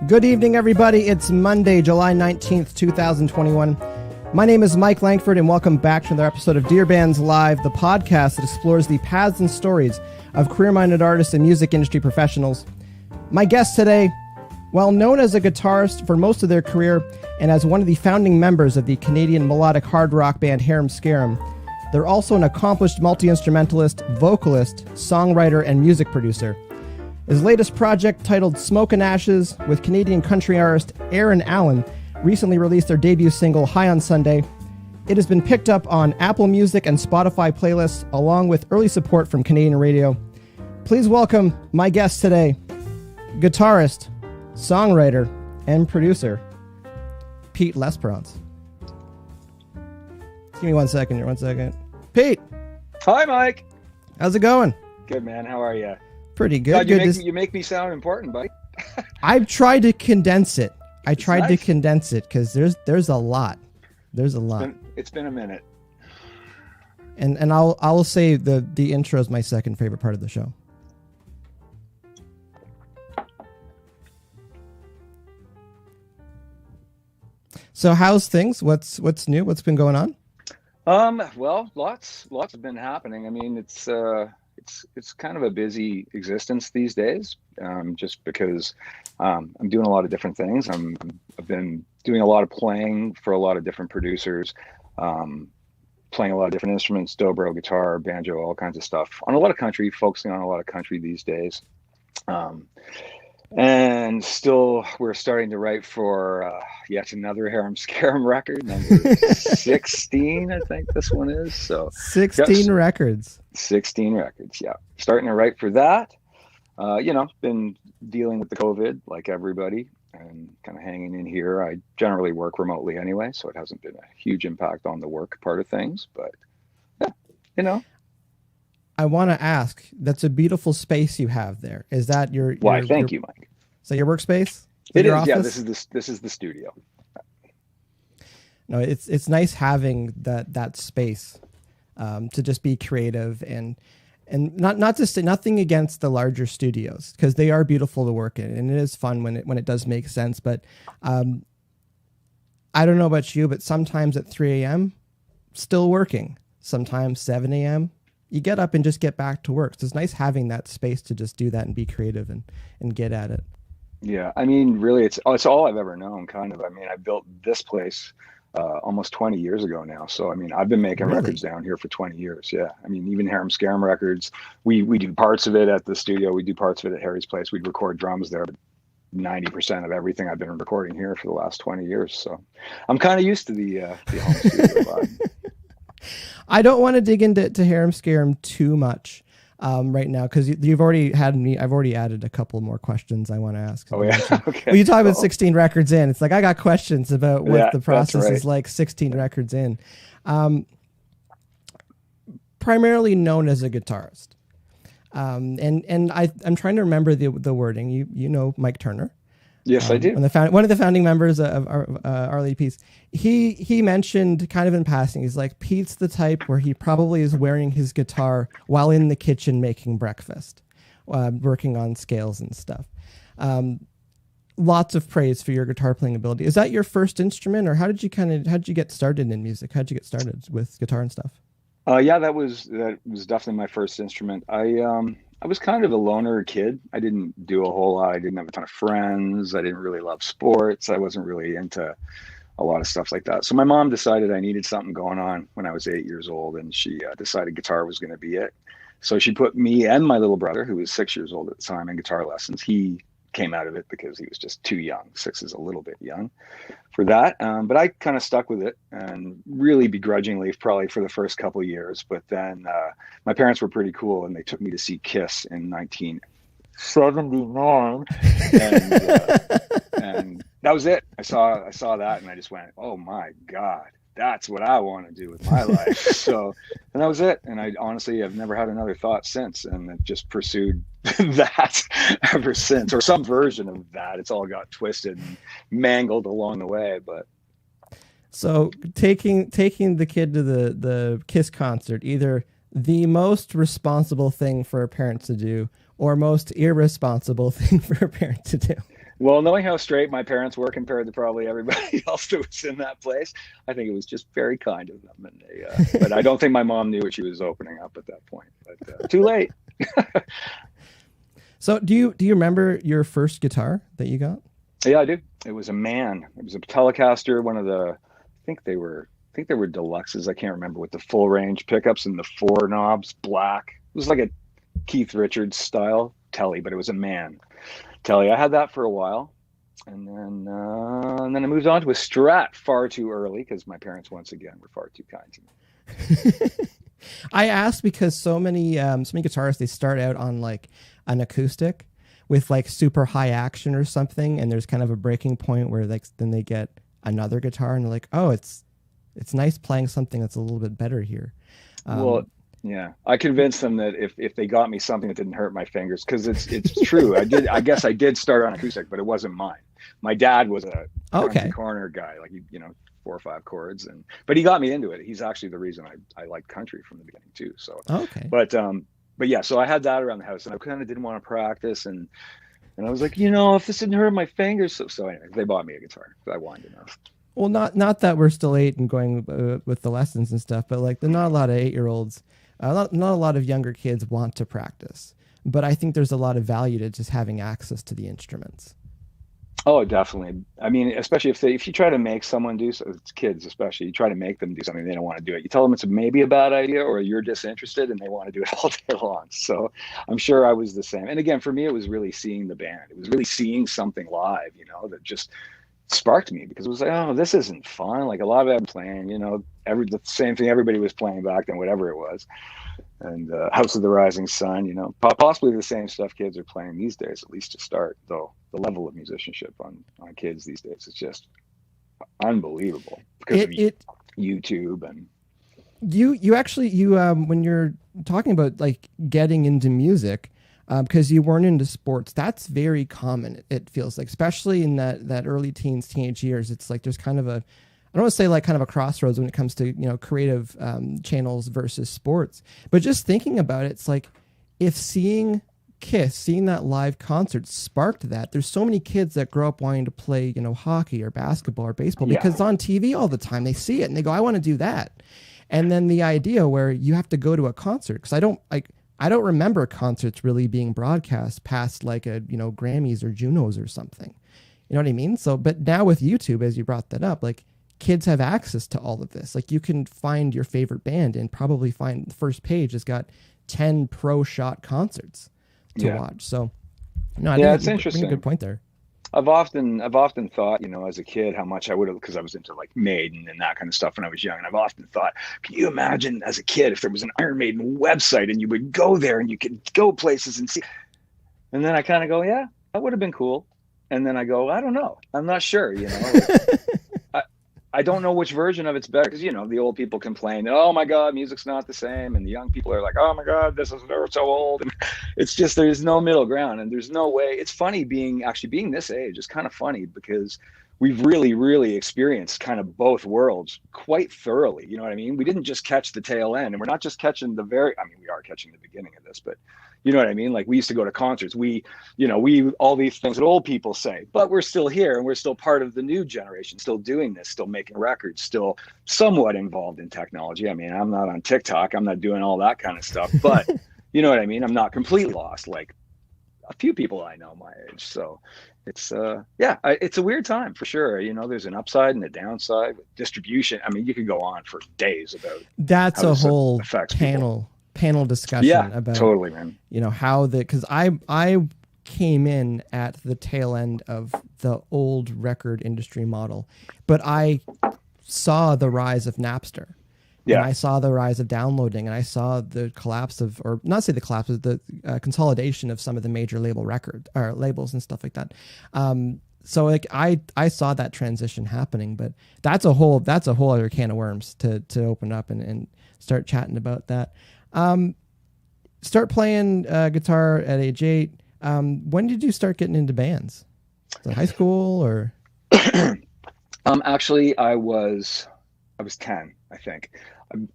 Good evening, everybody. It's Monday, July 19th, 2021. My name is Mike Langford, and welcome back to another episode of DearBands Live, the podcast that explores the paths and stories of career-minded artists and music industry professionals. My guest today, well known as a guitarist for most of their career and as one of the founding members of the Canadian melodic hard rock band Harem Scarem, they're also an accomplished multi-instrumentalist, vocalist, songwriter, and music producer. His latest project, titled Smoke and Ashes, with Canadian country artist Aaron Allen, recently released their debut single, High on Sunday. It has been picked up on Apple Music and Spotify playlists, along with early support from Canadian radio. Please welcome my guest today, guitarist, songwriter, and producer, Pete Lesperance. Give me 1 second here, 1 second. Pete! Hi, Mike! How's it going? Good, man. How are you? Pretty good. God, good. You make me sound important, buddy. I've tried to condense it. To condense it because there's a lot. There's a lot. It's been a minute. And I'll say the intro is my second favorite part of the show. So how's things? What's new? What's been going on? Well, lots have been happening. I mean, it's kind of a busy existence these days, just because I'm doing a lot of different things. I've been doing a lot of playing for a lot of different producers, playing a lot of different instruments, dobro, guitar, banjo, all kinds of stuff on a lot of country, focusing on a lot of country these days. And still, we're starting to write for yet another Harem Scarem record, number 16, I think this one is. So 16 records. 16 records, yeah. Starting to write for that. Been dealing with the COVID like everybody and kind of hanging in here. I generally work remotely anyway, so it hasn't been a huge impact on the work part of things. But, yeah, I want to ask, that's a beautiful space you have there. Is that your Why, thank you, Mike. Is that your workspace? It is, office? yeah, this is the studio. No, it's nice having that space to just be creative and not to say nothing against the larger studios, because they are beautiful to work in and it is fun when it does make sense. But I don't know about you, but sometimes at 3 a.m. still working, sometimes 7 a.m. you get up and just get back to work. So it's nice having that space to just do that and be creative and get at it. Yeah, I mean, really, it's all I've ever known, kind of. I mean, I built this place almost 20 years ago now. So, I mean, I've been making records down here for 20 years. Yeah. I mean, even Harem Scarem records, we do parts of it at the studio. We do parts of it at Harry's place. We'd record drums there. But 90% of everything I've been recording here for the last 20 years. So I'm kind of used to the home studio vibe. I don't want to dig into Harem Scarem too much right now, because you've already had me. I've already added a couple more questions I want to ask. Oh yeah, okay. When you talk about 16 records in, it's like I got questions about what the process is like 16 records in. Primarily known as a guitarist, and I'm trying to remember the wording. You know Mike Turner. Yes, I do. One of the founding members of Our Lady Peace. He mentioned kind of in passing, he's like, Pete's the type where he probably is wearing his guitar while in the kitchen making breakfast, working on scales and stuff. Lots of praise for your guitar playing ability. Is that your first instrument, or how did you get started in music? How did you get started with guitar and stuff? Yeah, that was definitely my first instrument. I was kind of a loner kid. I didn't do a whole lot. I didn't have a ton of friends. I didn't really love sports. I wasn't really into a lot of stuff like that. So my mom decided I needed something going on when I was 8 years old, and she decided guitar was going to be it. So she put me and my little brother, who was 6 years old at the time, in guitar lessons. He came out of it because he was just too young. 6 is a little bit young for that. But I kind of stuck with it, and really begrudgingly, probably for the first couple of years. But then my parents were pretty cool, and they took me to see Kiss in 1979, and that was it. I saw that, and I just went, "Oh my God, that's what I want to do with my life." So, and that was it. And I honestly have never had another thought since, and I've just pursued that ever since, or some version of that. It's all got twisted and mangled along the way, but. So taking the kid to the Kiss concert, either the most responsible thing for a parent to do or most irresponsible thing for a parent to do? Well, knowing how straight my parents were compared to probably everybody else that was in that place, I think it was just very kind of them. And but I don't think my mom knew what she was opening up at that point. But too late. So do you remember your first guitar that you got? Yeah, I do. It was a Man. It was a Telecaster, one of the, I think they were deluxes. I can't remember, with the full range pickups and the 4 knobs, black. It was like a Keith Richards style Tele, but it was a Man Tele. I had that for a while, and then I moved on to a Strat far too early because my parents once again were far too kind to me. I asked because so many guitarists, they start out on like an acoustic with like super high action or something, and there's kind of a breaking point where like then they get another guitar and they're like, oh, it's nice playing something that's a little bit better here. Well, yeah, I convinced them that if they got me something that didn't hurt my fingers, because it's true. I guess I did start on acoustic, but it wasn't mine. My dad was a corner guy, like 4 or 5 chords, but he got me into it. He's actually the reason I liked country from the beginning too. So but yeah, so I had that around the house, and I kind of didn't want to practice, and I was like, if this didn't hurt my fingers. So anyway, they bought me a guitar. I whined enough. Well, not that we're still 8 and going with the lessons and stuff, but like there's not a lot of 8-year-olds, not a lot of younger kids want to practice. But I think there's a lot of value to just having access to the instruments. Oh, definitely. I mean, especially if you try to make someone do so, it's kids especially, you try to make them do something, they don't want to do it. You tell them it's maybe a bad idea, or you're disinterested, and they want to do it all day long. So I'm sure I was the same. And again, for me, it was really seeing the band. It was really seeing something live, that just sparked me, because it was like, oh, this isn't fun. Like a lot of them playing, the same thing everybody was playing back then, whatever it was. And House of the Rising Sun, possibly the same stuff kids are playing these days, at least to start, though the level of musicianship on kids these days is just unbelievable because of YouTube. And you actually when you're talking about like getting into music, because you weren't into sports, that's very common. It feels like, especially in that early teens, teenage years, it's like there's kind of I don't want to say like kind of a crossroads when it comes to, creative channels versus sports, but just thinking about it, it's like if seeing that live concert sparked that, there's so many kids that grow up wanting to play, hockey or basketball or baseball because it's on TV all the time. They see it and they go, I want to do that. And then the idea where you have to go to a concert, because I don't remember concerts really being broadcast past like a, Grammys or Junos or something. You know what I mean? So, but now with YouTube, as you brought that up, like kids have access to all of this. Like you can find your favorite band and probably find the first page has got 10 pro shot concerts to watch. So no, I think it's interesting. A good point there. I've often thought, as a kid, how much I would have, because I was into like Maiden and that kind of stuff when I was young. And I've often thought, can you imagine as a kid if there was an Iron Maiden website and you would go there and you could go places and see? And then I kind of go, yeah, that would have been cool. And then I go, I don't know. I'm not sure, I don't know which version of it's better, because the old people complain, oh my God, music's not the same, and the young people are like, oh my God, this is so old. And it's just, there's no middle ground, and there's no way. It's funny being this age. It's kind of funny because we've really, really experienced kind of both worlds quite thoroughly. You know what I mean? We didn't just catch the tail end, and we're not just catching we are catching the beginning of this, but you know what I mean? Like we used to go to concerts. We all these things that old people say, but we're still here and we're still part of the new generation, still doing this, still making records, still somewhat involved in technology. I mean, I'm not on TikTok. I'm not doing all that kind of stuff, but you know what I mean? I'm not completely lost like a few people I know my age. So it's, it's a weird time for sure. There's an upside and a downside with distribution. I mean, you could go on for days about that's a whole panel discussion about totally, man. Because I came in at the tail end of the old record industry model, but I saw the rise of Napster. Yeah. And I saw the rise of downloading, and I saw the collapse of, or not say the collapse, of the consolidation of some of the major labels and stuff like that. So like I saw that transition happening, but that's a whole other can of worms to open up and start chatting about that. Start playing guitar at age 8. When did you start getting into bands? Was it high school or? Actually, I was 10, I think.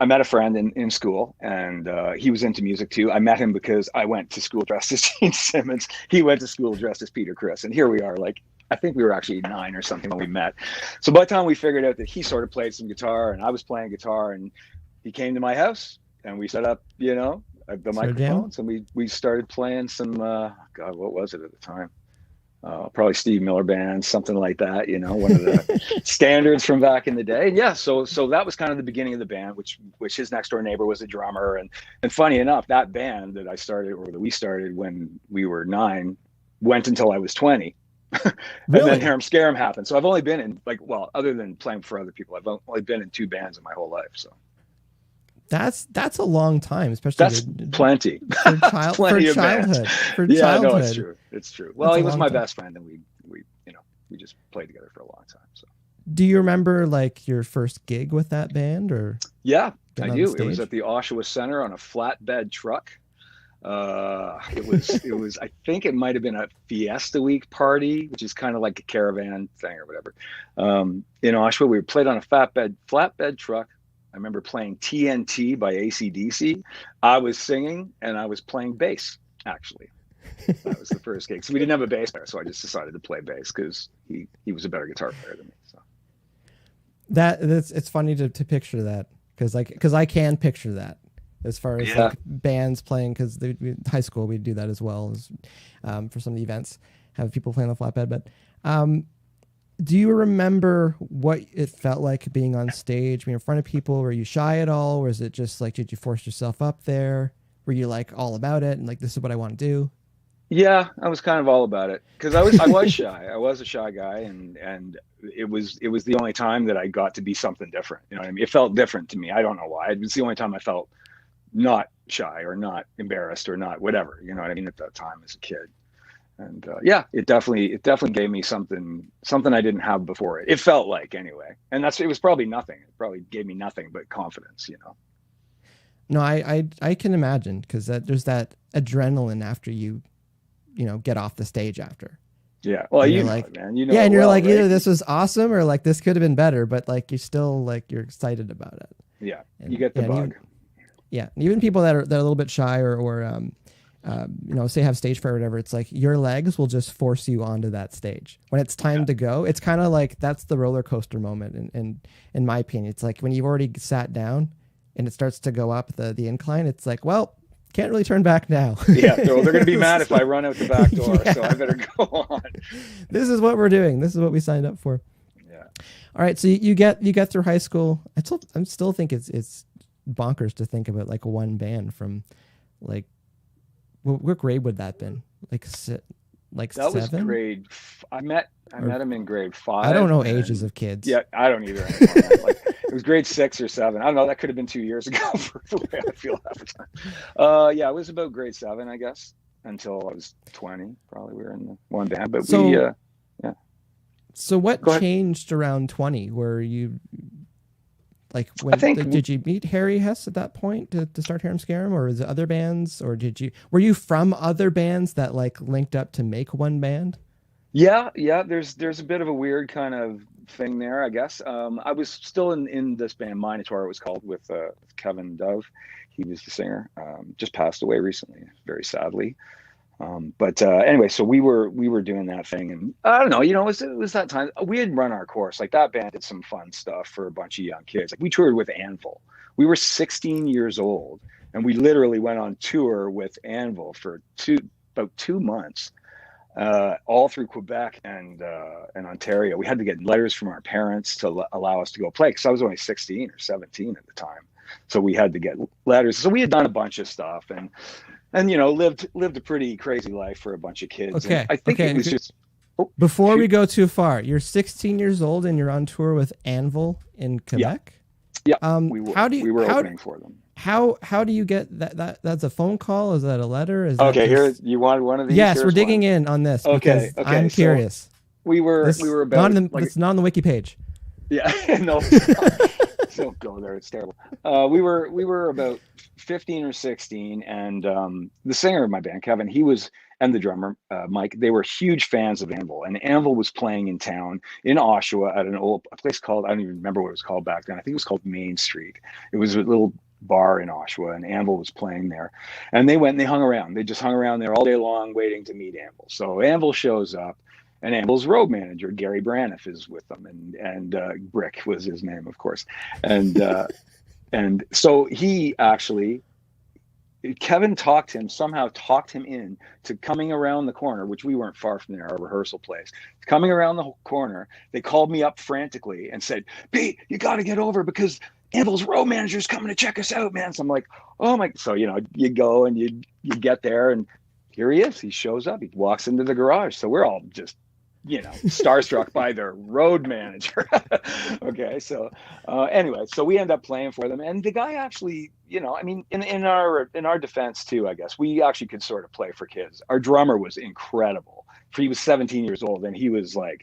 I met a friend in school, and he was into music too. I met him because I went to school dressed as Gene Simmons. He went to school dressed as Peter Criss, and here we are, like I think we were actually 9 or something when we met. So by the time we figured out that he sort of played some guitar and I was playing guitar, and he came to my house and we set up, the microphones, and we started playing some, God, what was it at the time? Probably Steve Miller Band, something like that, one of the standards from back in the day. And yeah, so that was kind of the beginning of the band, which his next door neighbor was a drummer. And funny enough, that band that we started when we were 9 went until I was 20. And Really? then Harem Scarem happened. So I've only been in other than playing for other people, I've only been in 2 bands in my whole life. So that's a long time, especially that's plenty. For childhood. Yeah, no, it's true. It's true. Well, he was my best friend, and we just played together for a long time. So, do you remember like your first gig with that band, or? Yeah, I do. It was at the Oshawa Center on a flatbed truck. It was. I think it might have been a Fiesta Week party, which is kind of like a caravan thing or whatever. In Oshawa, we played on a flatbed truck. I remember playing TNT by AC/DC. I was singing and I was playing bass, actually. That was the first gig. So we didn't have a bass player, so I just decided to play bass because he was a better guitar player than me. So it's funny to picture that because I can picture that as far as like bands playing, because high school we'd do that as well as for some of the events, have people playing the flatbed. But do you remember what it felt like being on stage, being in front of people? Were you shy at all? Or was it just like, did you force yourself up there? Were you like all about it and like, this is what I want to do? Yeah, I was kind of all about it because I was shy. I was a shy guy, and it was the only time that I got to be something different. You know what I mean? It felt different to me. I don't know why. It was the only time I felt not shy or not embarrassed or not whatever. You know what I mean? At that time as a kid. And it definitely gave me something I didn't have before. It felt like, anyway. And it was probably nothing. It probably gave me nothing but confidence, No, I can imagine, because there's that adrenaline after you get off the stage after. Yeah. Well, and you're like, man. And you're like, right? either this was awesome or like this could have been better, but like you're still like you're excited about it. Yeah. And you get the bug. Even people that are a little bit shy or say have stage fright or whatever, it's like your legs will just force you onto that stage. When it's time to go, it's kind of like that's the roller coaster moment. And in my opinion, it's like when you've already sat down and it starts to go up the incline, it's like, well, can't really turn back now. Yeah, they're going to be mad if I run out the back door, so I better go on. This is what we're doing. This is what we signed up for. Yeah. All right, so you get through high school. I still think it's bonkers to think about like one band from like what grade would that have been? Like that 7? Was grade. I met him in grade 5. I don't know ages of kids. Yeah, I don't either anymore. Like it was grade 6 or 7. I don't know. That could have been 2 years ago for the way I feel half the time. It was about grade 7, I guess, until I was 20. Probably we were in the one band, but So what changed around 20? Were you like did you meet Harry Hess at that point to start Harem Scarem, or is it other bands, or were you from other bands that like linked up to make one band? Yeah. There's a bit of a weird kind of thing there, I guess. I was still in this band, Minotaur, it was called, with Kevin Dove. He was the singer. Just passed away recently, very sadly. Anyway, so we were doing that thing, and I don't know, it was that time we had run our course. Like that band did some fun stuff for a bunch of young kids. Like we toured with Anvil. We were 16 years old, and we literally went on tour with Anvil for about 2 months, all through Quebec and Ontario. We had to get letters from our parents to allow us to go play, because I was only 16 or 17 at the time. So we had to get letters. So we had done a bunch of stuff and lived a pretty crazy life for a bunch of kids. Okay. And I think it was just before we go too far. You're 16 years old and you're on tour with Anvil in Quebec. Yeah. We were opening for them. How do you get that? That's a phone call? Is that a letter? Here you want one of these? Yes, we're digging in on this. Okay. I'm curious. So we were about it's not on the wiki page. Yeah. No. Don't go there. It's terrible. We were about 15 or 16, and the singer of my band, Kevin, and the drummer, Mike, they were huge fans of Anvil, and Anvil was playing in town in Oshawa at a place called, I don't even remember what it was called back then. I think it was called Main Street. It was a little bar in Oshawa, and Anvil was playing there, and they went and they hung around. They just hung around there all day long waiting to meet Anvil. So Anvil shows up, And Anvil's road manager, Gary Braniff, is with them, and Brick was his name, of course. And so he actually, Kevin somehow talked him in to coming around the corner, which we weren't far from there, our rehearsal place. Coming around the corner, they called me up frantically and said, "Pete, you got to get over because Anvil's road manager's coming to check us out, man." So I'm like, oh my, so, you go and you get there, and here he is. He shows up, he walks into the garage. So we're all just, starstruck by their road manager. Okay. So anyway, so we end up playing for them, and the guy actually, in our defense too, I guess we actually could sort of play for kids. Our drummer was incredible. He was 17 years old, and he was a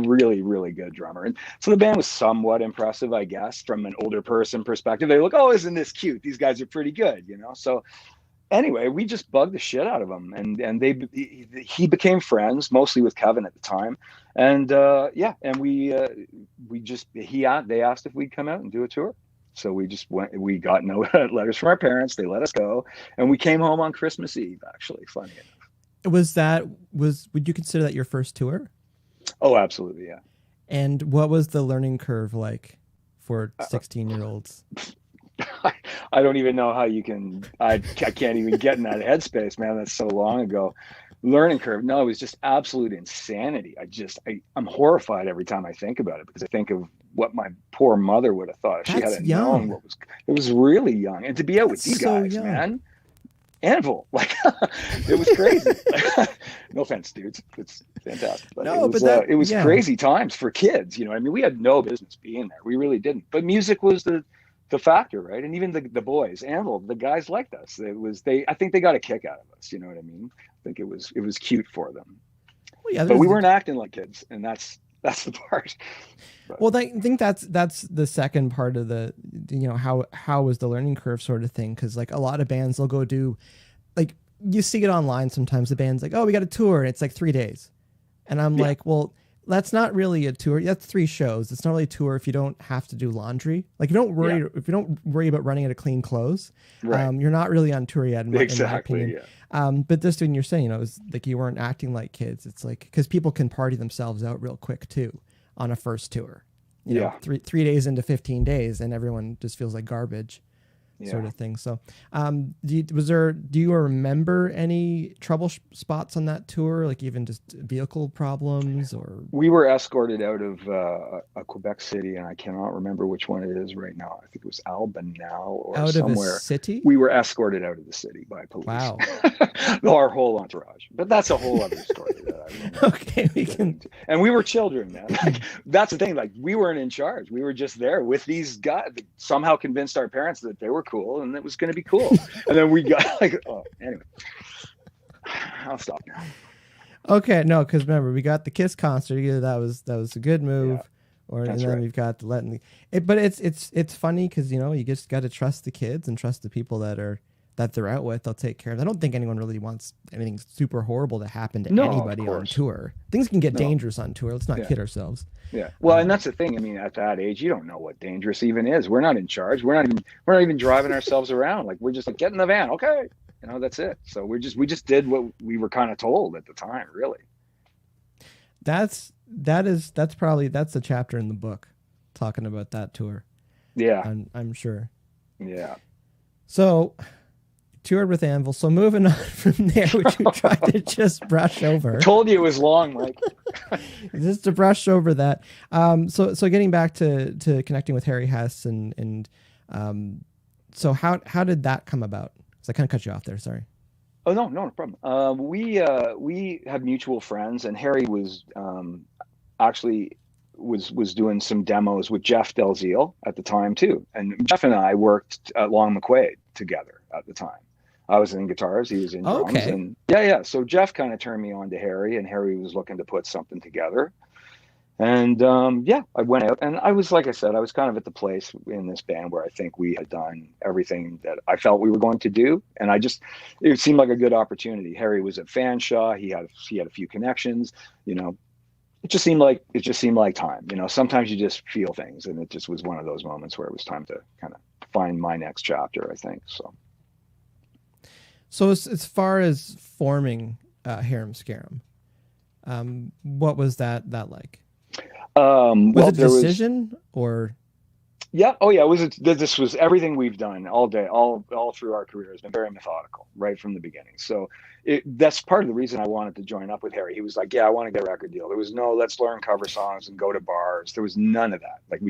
really, really good drummer. And so the band was somewhat impressive, I guess, from an older person perspective. They look, oh, isn't this cute? These guys are pretty good, So anyway, we just bugged the shit out of him, and he became friends, mostly with Kevin at the time. And they asked if we'd come out and do a tour. So we just went. We got no letters from our parents. They let us go, and we came home on Christmas Eve. Actually, funny enough. Would you consider that your first tour? Oh, absolutely, yeah. And what was the learning curve like for 16-year-olds? I don't even know how you can. I can't even get in that headspace, man. That's so long ago. Learning curve. No, it was just absolute insanity. I'm horrified every time I think about it, because I think of what my poor mother would have thought if she had known what was. It was really young, and to be out with these guys, man. Anvil, it was crazy. No offense, dudes, it's fantastic, but it was crazy times for kids. We had no business being there. We really didn't. But music was the factor, right? And even the boys, Anvil, the guys liked us. I think they got a kick out of us. You know what I mean? I think it was cute for them. Well, yeah, but we weren't acting like kids, and that's the part. But, well, I think that's the second part of the, how was the learning curve sort of thing. Cause like a lot of bands, they'll go do, like, you see it online sometimes, the band's like, oh, we got a tour, and it's like 3 days. And I'm like, well, that's not really a tour. That's 3 shows. It's not really a tour if you don't have to do laundry. Like, if you don't worry about running out of clean clothes, right. You're not really on tour yet, in my opinion. Yeah. But this thing you're saying, it was like you weren't acting like kids. It's like, because people can party themselves out real quick too on a first tour. You know, 3 days into 15 days, and everyone just feels like garbage. Sort of thing. So, do you remember any trouble spots on that tour? Like even just vehicle problems, or? We were escorted out of a Quebec city, and I cannot remember which one it is right now. I think it was Albanal or out somewhere. Of a city? We were escorted out of the city by police. Wow. Our whole entourage. But that's a whole other story. Okay, we can. And we were children, man. Like, that's the thing. Like, we weren't in charge. We were just there with these guys. Somehow convinced our parents that they were cool and it was going to be cool. And then we got anyway. I'll stop now. Okay, no, because remember, we got the Kiss concert. Either that was a good move, and then we've got the letting. But it's funny because you just got to trust the kids and trust the people that they're out with. They'll take care of. I don't think anyone really wants anything super horrible to happen to anybody on tour. Things can get dangerous on tour. Let's not kid ourselves. Yeah. Well, and that's the thing. I mean, at that age, you don't know what dangerous even is. We're not in charge. We're not even driving ourselves around. Like, we're just like, get in the van. Okay. That's it. So we just did what we were kind of told at the time, really. That's a chapter in the book talking about that tour. Yeah. I'm sure. Yeah. So toured with Anvil. So moving on from there, which you tried to just brush over. Told you it was long, Mike. Just to brush over that. So getting back to connecting with Harry Hess and so how did that come about? So I kind of cut you off there. Sorry. Oh, no problem. We have mutual friends, and Harry was actually was doing some demos with Jeff Delzeal at the time too. And Jeff and I worked at Long McQuaid together at the time. I was in guitars, he was in drums. Okay. And yeah. So Jeff kind of turned me on to Harry, and Harry was looking to put something together. And I went out, and I was, like I said, I was kind of at the place in this band where I think we had done everything that I felt we were going to do. And it seemed like a good opportunity. Harry was at Fanshawe. He had a few connections, it just seemed like time. Sometimes you just feel things, and it just was one of those moments where it was time to kind of find my next chapter, I think. So as far as forming Harem Scarem, What was that like? Was it a decision or? Yeah. Oh, yeah. This was everything we've done all day, all through our career has been very methodical right from the beginning. So that's part of the reason I wanted to join up with Harry. He was like, yeah, I want to get a record deal. There was no, let's learn cover songs and go to bars. There was none of that. Like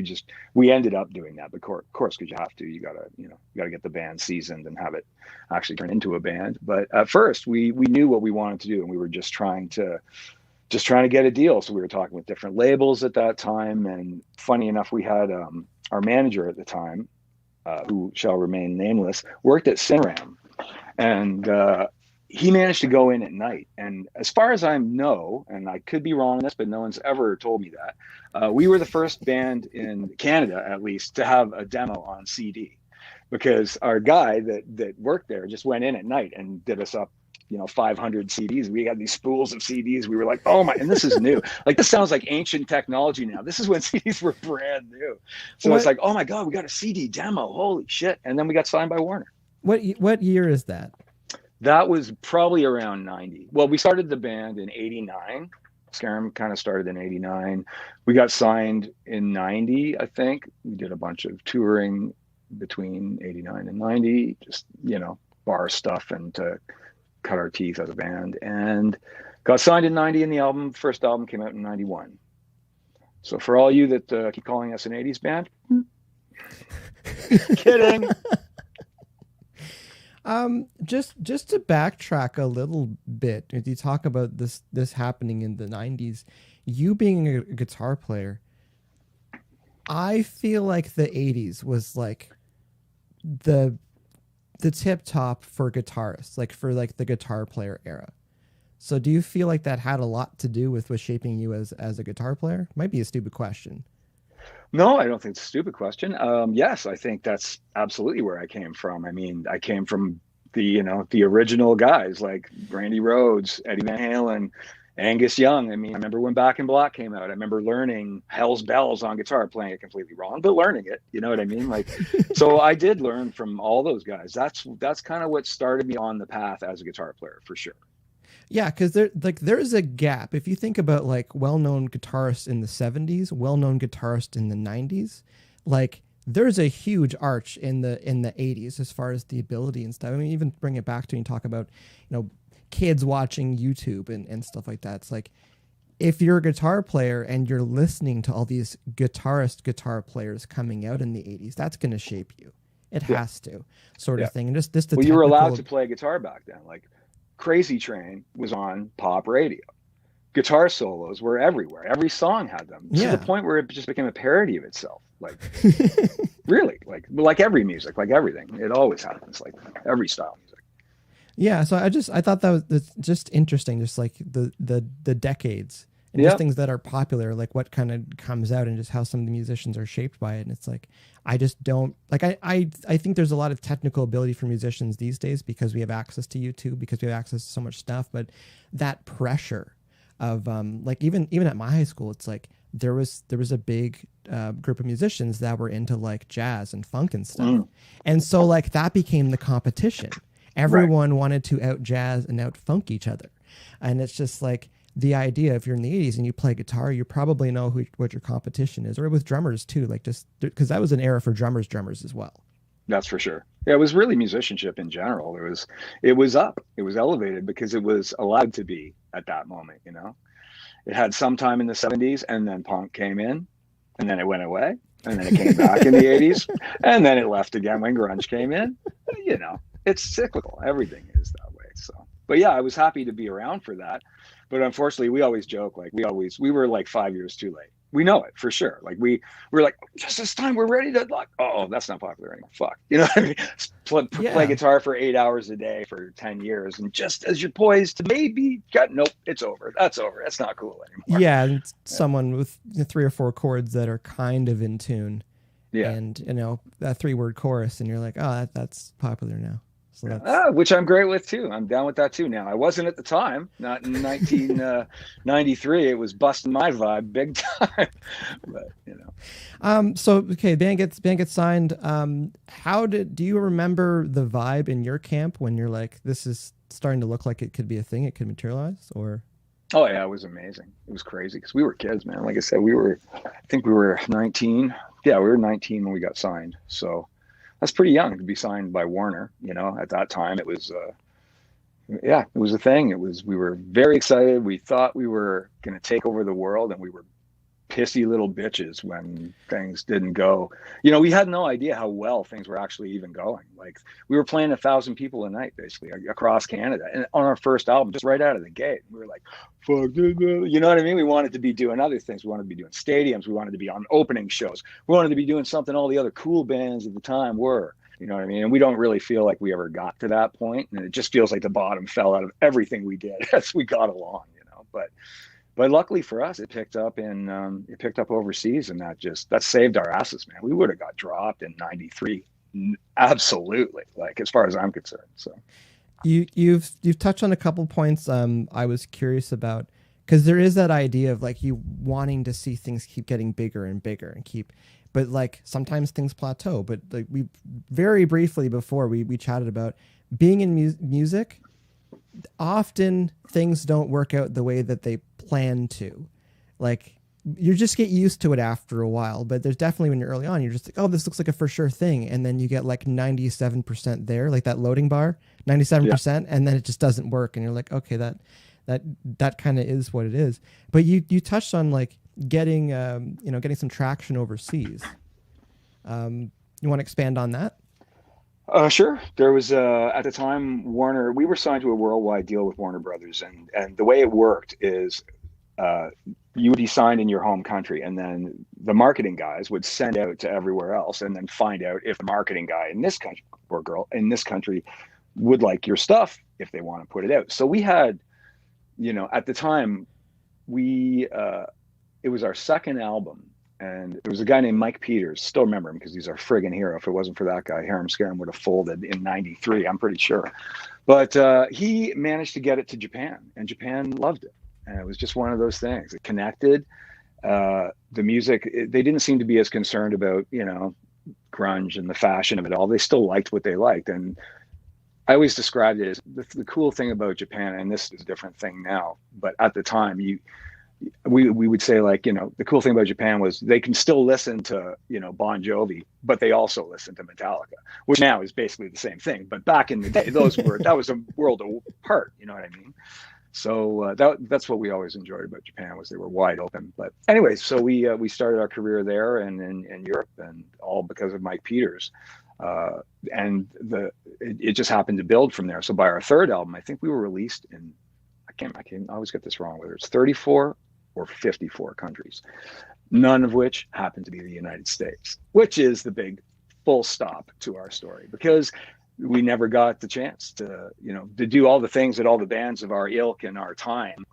we ended up doing that, but of course, because you have to, you gotta get the band seasoned and have it actually turn into a band. But at first we knew what we wanted to do, and we were just trying to get a deal. So we were talking with different labels at that time. And funny enough, we had our manager at the time, who shall remain nameless, worked at Cinram. And he managed to go in at night. And as far as I know, and I could be wrong on this, but no one's ever told me that, we were the first band in Canada, at least, to have a demo on CD. Because our guy that worked there just went in at night and did us up 500 CDs. We had these spools of CDs. We were like, oh my, and this is new. Like, this sounds like ancient technology now. This is when CDs were brand new. So it's like, oh my God, we got a CD demo. Holy shit. And then we got signed by Warner. What year is that? That was probably around 90. Well, we started the band in 89. Scarem kind of started in 89. We got signed in 90, I think. We did a bunch of touring between 89 and 90, just, bar stuff and to cut our teeth as a band, and got signed in 90, and the first album came out in 91. So for all you that keep calling us an 80s band, kidding. Just to backtrack a little bit, if you talk about this happening in the 90s, you being a guitar player, I feel like the 80s was like the tip top for guitarists, like for like the guitar player era. So do you feel like that had a lot to do with shaping you as a guitar player? Might be a stupid question. No, I don't think it's a stupid question. Yes, I think that's absolutely where I came from. I mean, I came from the original guys like Randy Rhoads, Eddie Van Halen, Angus Young. I mean, I remember when Back in Black came out. I remember learning Hell's Bells on guitar, playing it completely wrong, but learning it. You know what I mean? Like, so I did learn from all those guys. That's kind of what started me on the path as a guitar player, for sure. Yeah, because there's a gap. If you think about like well-known guitarists in the 70s, well-known guitarists in the 90s, like there's a huge arch in the 80s as far as the ability and stuff. I mean, even bring it back to and talk about, kids watching YouTube and stuff like that. It's like, if you're a guitar player and you're listening to all these guitar players coming out in the 80s, that's going to shape you. It has to, sort of thing. And just this, you were allowed to play guitar back then. Like Crazy Train was on pop radio. Guitar solos were everywhere. Every song had them. To the point where it just became a parody of itself. Like, really, like every music, like everything. It always happens. Like every style of music. Yeah, so I thought that was just interesting, just like the decades and just things that are popular, like what kind of comes out and just how some of the musicians are shaped by it. And it's like, I just don't like, I think there's a lot of technical ability for musicians these days because we have access to YouTube, because we have access to so much stuff. But that pressure of like even at my high school, it's like there was a big group of musicians that were into like jazz and funk and stuff. And so like that became the competition. Everyone wanted to out jazz and out funk each other. And it's just like the idea, if you're in the 80s and you play guitar, you probably know what your competition is, or with drummers too, like just because that was an era for drummers as well. That's for sure. Yeah, it was really musicianship in general. It was up, it was elevated because it was allowed to be at that moment. It had some time in the 70s, and then punk came in, and then it went away, and then it came back in the 80s, and then it left again when grunge came in. It's cyclical. Everything is that way. So, but yeah, I was happy to be around for that. But unfortunately, we always joke, like we were like 5 years too late. We know it for sure. Like we're like, just this time we're ready to like, oh, that's not popular anymore. Fuck. You know what I mean? Play guitar for 8 hours a day for 10 years. And just as you're poised to maybe nope, it's over. That's over. That's not cool anymore. Yeah. And someone with 3 or 4 chords that are kind of in tune. Yeah. And that 3-word chorus, and you're like, oh, that's popular now. So which I'm great with too. I'm down with that too now. I wasn't at the time, not in 1993. It was busting my vibe big time. But So okay, band gets signed. Do you remember the vibe in your camp when you're like, this is starting to look like it could be a thing, it could materialize? Or Oh yeah, it was amazing. It was crazy because we were kids, man. Like I said, I think we were 19. Yeah, we were 19 when we got signed. So that's pretty young to be signed by Warner. You know, at that time it was, yeah, it was a thing. We were very excited. We thought we were going to take over the world, and we were pissy little bitches when things didn't go. You know, we had no idea how well things were actually even going. Like, we were playing 1,000 people a night basically across Canada, and on our first album, just right out of the gate, we were like, fuck, you know what I mean? We wanted to be doing other things. We wanted to be doing stadiums. We wanted to be on opening shows. We wanted to be doing something all the other cool bands at the time were. You know what I mean? And we don't really feel like we ever got to that point, and it just feels like the bottom fell out of everything we did as we got along, you know. But luckily for us, it picked up overseas, and that saved our asses, man. We would have got dropped in '93, absolutely. Like, as far as I'm concerned. So, you've touched on a couple points. I was curious about, because there is that idea of like you wanting to see things keep getting bigger and bigger but like sometimes things plateau. But like we very briefly before we chatted about being in music. Often things don't work out the way that they plan to. Like, you just get used to it after a while, but there's definitely, when you're early on, you're just like, oh, this looks like a for sure thing. And then you get like 97% there, like that loading bar, 97%. Yeah. And then it just doesn't work. And you're like, okay, that kind of is what it is. But you touched on like getting some traction overseas. You want to expand on that? Sure. There was at the time, Warner. We were signed to a worldwide deal with Warner Brothers, and the way it worked is you would be signed in your home country, and then the marketing guys would send out to everywhere else, and then find out if the marketing guy in this country or girl in this country would like your stuff if they want to put it out. So we had, you know, at the time, it was our second album. And there was a guy named Mike Peters. Still remember him because he's our friggin' hero. If it wasn't for that guy, Harem Scarem would have folded in '93, I'm pretty sure. But he managed to get it to Japan, and Japan loved it. And it was just one of those things. It connected. The music, they didn't seem to be as concerned about, you know, grunge and the fashion of it all. They still liked what they liked. And I always described it as the cool thing about Japan, and this is a different thing now, but at the time, we would say, like, you know, the cool thing about Japan was they can still listen to, you know, Bon Jovi, but they also listen to Metallica, which now is basically the same thing. But back in the day, that was a world apart. You know what I mean? So that's what we always enjoyed about Japan, was they were wide open. But anyway, so we started our career there and in Europe, and all because of Mike Peters. And it just happened to build from there. So by our third album, I think we were released in, I always get this wrong, whether it's 34 or 54 countries, none of which happen to be the United States, which is the big full stop to our story, because we never got the chance to, you know, to do all the things that all the bands of our ilk and our time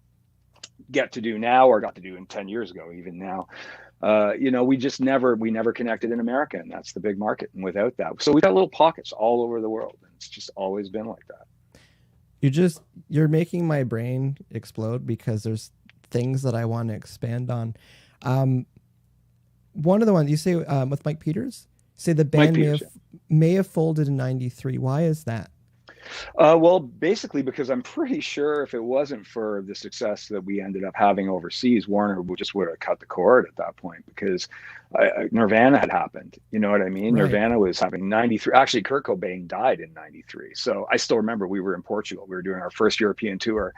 get to do now, or got to do in 10 years ago, even now. You know, we never connected in America, and that's the big market. And without that, so we got little pockets all over the world, and it's just always been like that. You're making my brain explode, because there's things that I want to expand on. One of the ones you say with Mike Peters, say the band may have folded in '93. Why is that? Well, basically because I'm pretty sure if it wasn't for the success that we ended up having overseas, Warner would have cut the cord at that point, because Nirvana had happened. You know what I mean? Right. Nirvana was happening 93. Actually, Kurt Cobain died in 93. So I still remember we were in Portugal. We were doing our first European tour.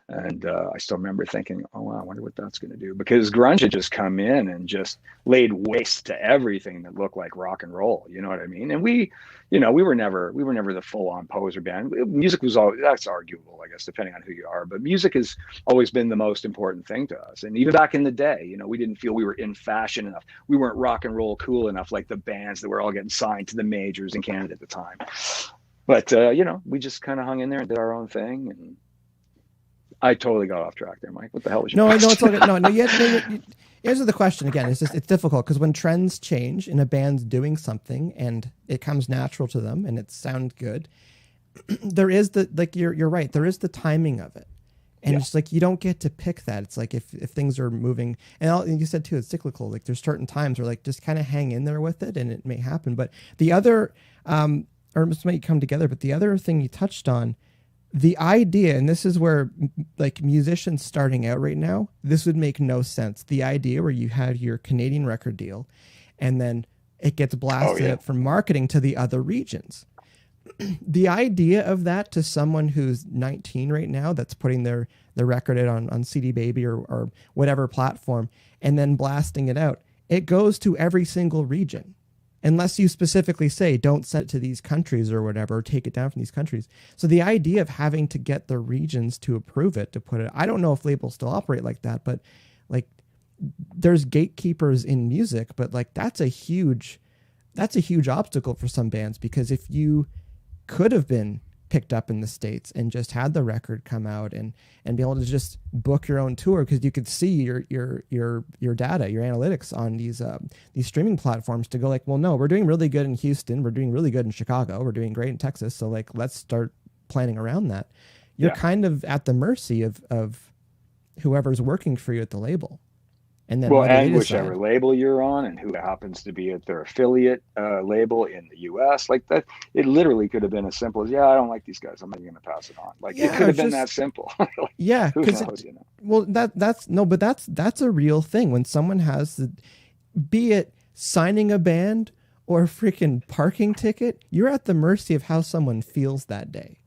And I still remember thinking, oh, wow, I wonder what that's going to do, because grunge had just come in and just laid waste to everything that looked like rock and roll. You know what I mean? And we were never the full on poser band. Music was always, that's arguable, I guess, depending on who you are. But music has always been the most important thing to us. And even back in the day, you know, we didn't feel we were in fashion enough. We weren't rock and roll cool enough, like the bands that were all getting signed to the majors in Canada at the time. But, you know, we just kind of hung in there and did our own thing. And I totally got off track there, Mike. What the hell was your question? No, it's all good. No, you answer the question again. It's difficult, because when trends change and a band's doing something and it comes natural to them and it sounds good, there is you're right. There is the timing of it. And It's like, you don't get to pick that. It's like if things are moving, and you said too, it's cyclical. Like, there's certain times where, like, just kind of hang in there with it and it may happen. But the other, or this might come together, but the other thing you touched on, The idea, and this is where like musicians starting out right now, this would make no sense. The idea where you had your Canadian record deal and then it gets blasted out from marketing to the other regions. The idea of that to someone who's 19 right now, that's putting their record out on CD Baby or whatever platform and then blasting it out, it goes to every single region. Unless you specifically say, don't send it to these countries or whatever, or take it down from these countries. So the idea of having to get the regions to approve it, to put it, I don't know if labels still operate like that, but like there's gatekeepers in music, but like that's a huge obstacle for some bands, because if you could have been picked up in the States and just had the record come out and be able to just book your own tour, because you could see your data, your analytics on these streaming platforms to go like, well, no, we're doing really good in Houston, we're doing really good in Chicago, we're doing great in Texas, so like let's start planning around that. You're kind of at the mercy of whoever's working for you at the label. And then and whichever label you're on and who happens to be at their affiliate label in the US, like that, it literally could have been as simple as, I don't like these guys, I'm not going to pass it on. Like it could have been that simple. Like, who knows, you know? Well, that's a real thing. When someone has be it signing a band or a freaking parking ticket, you're at the mercy of how someone feels that day.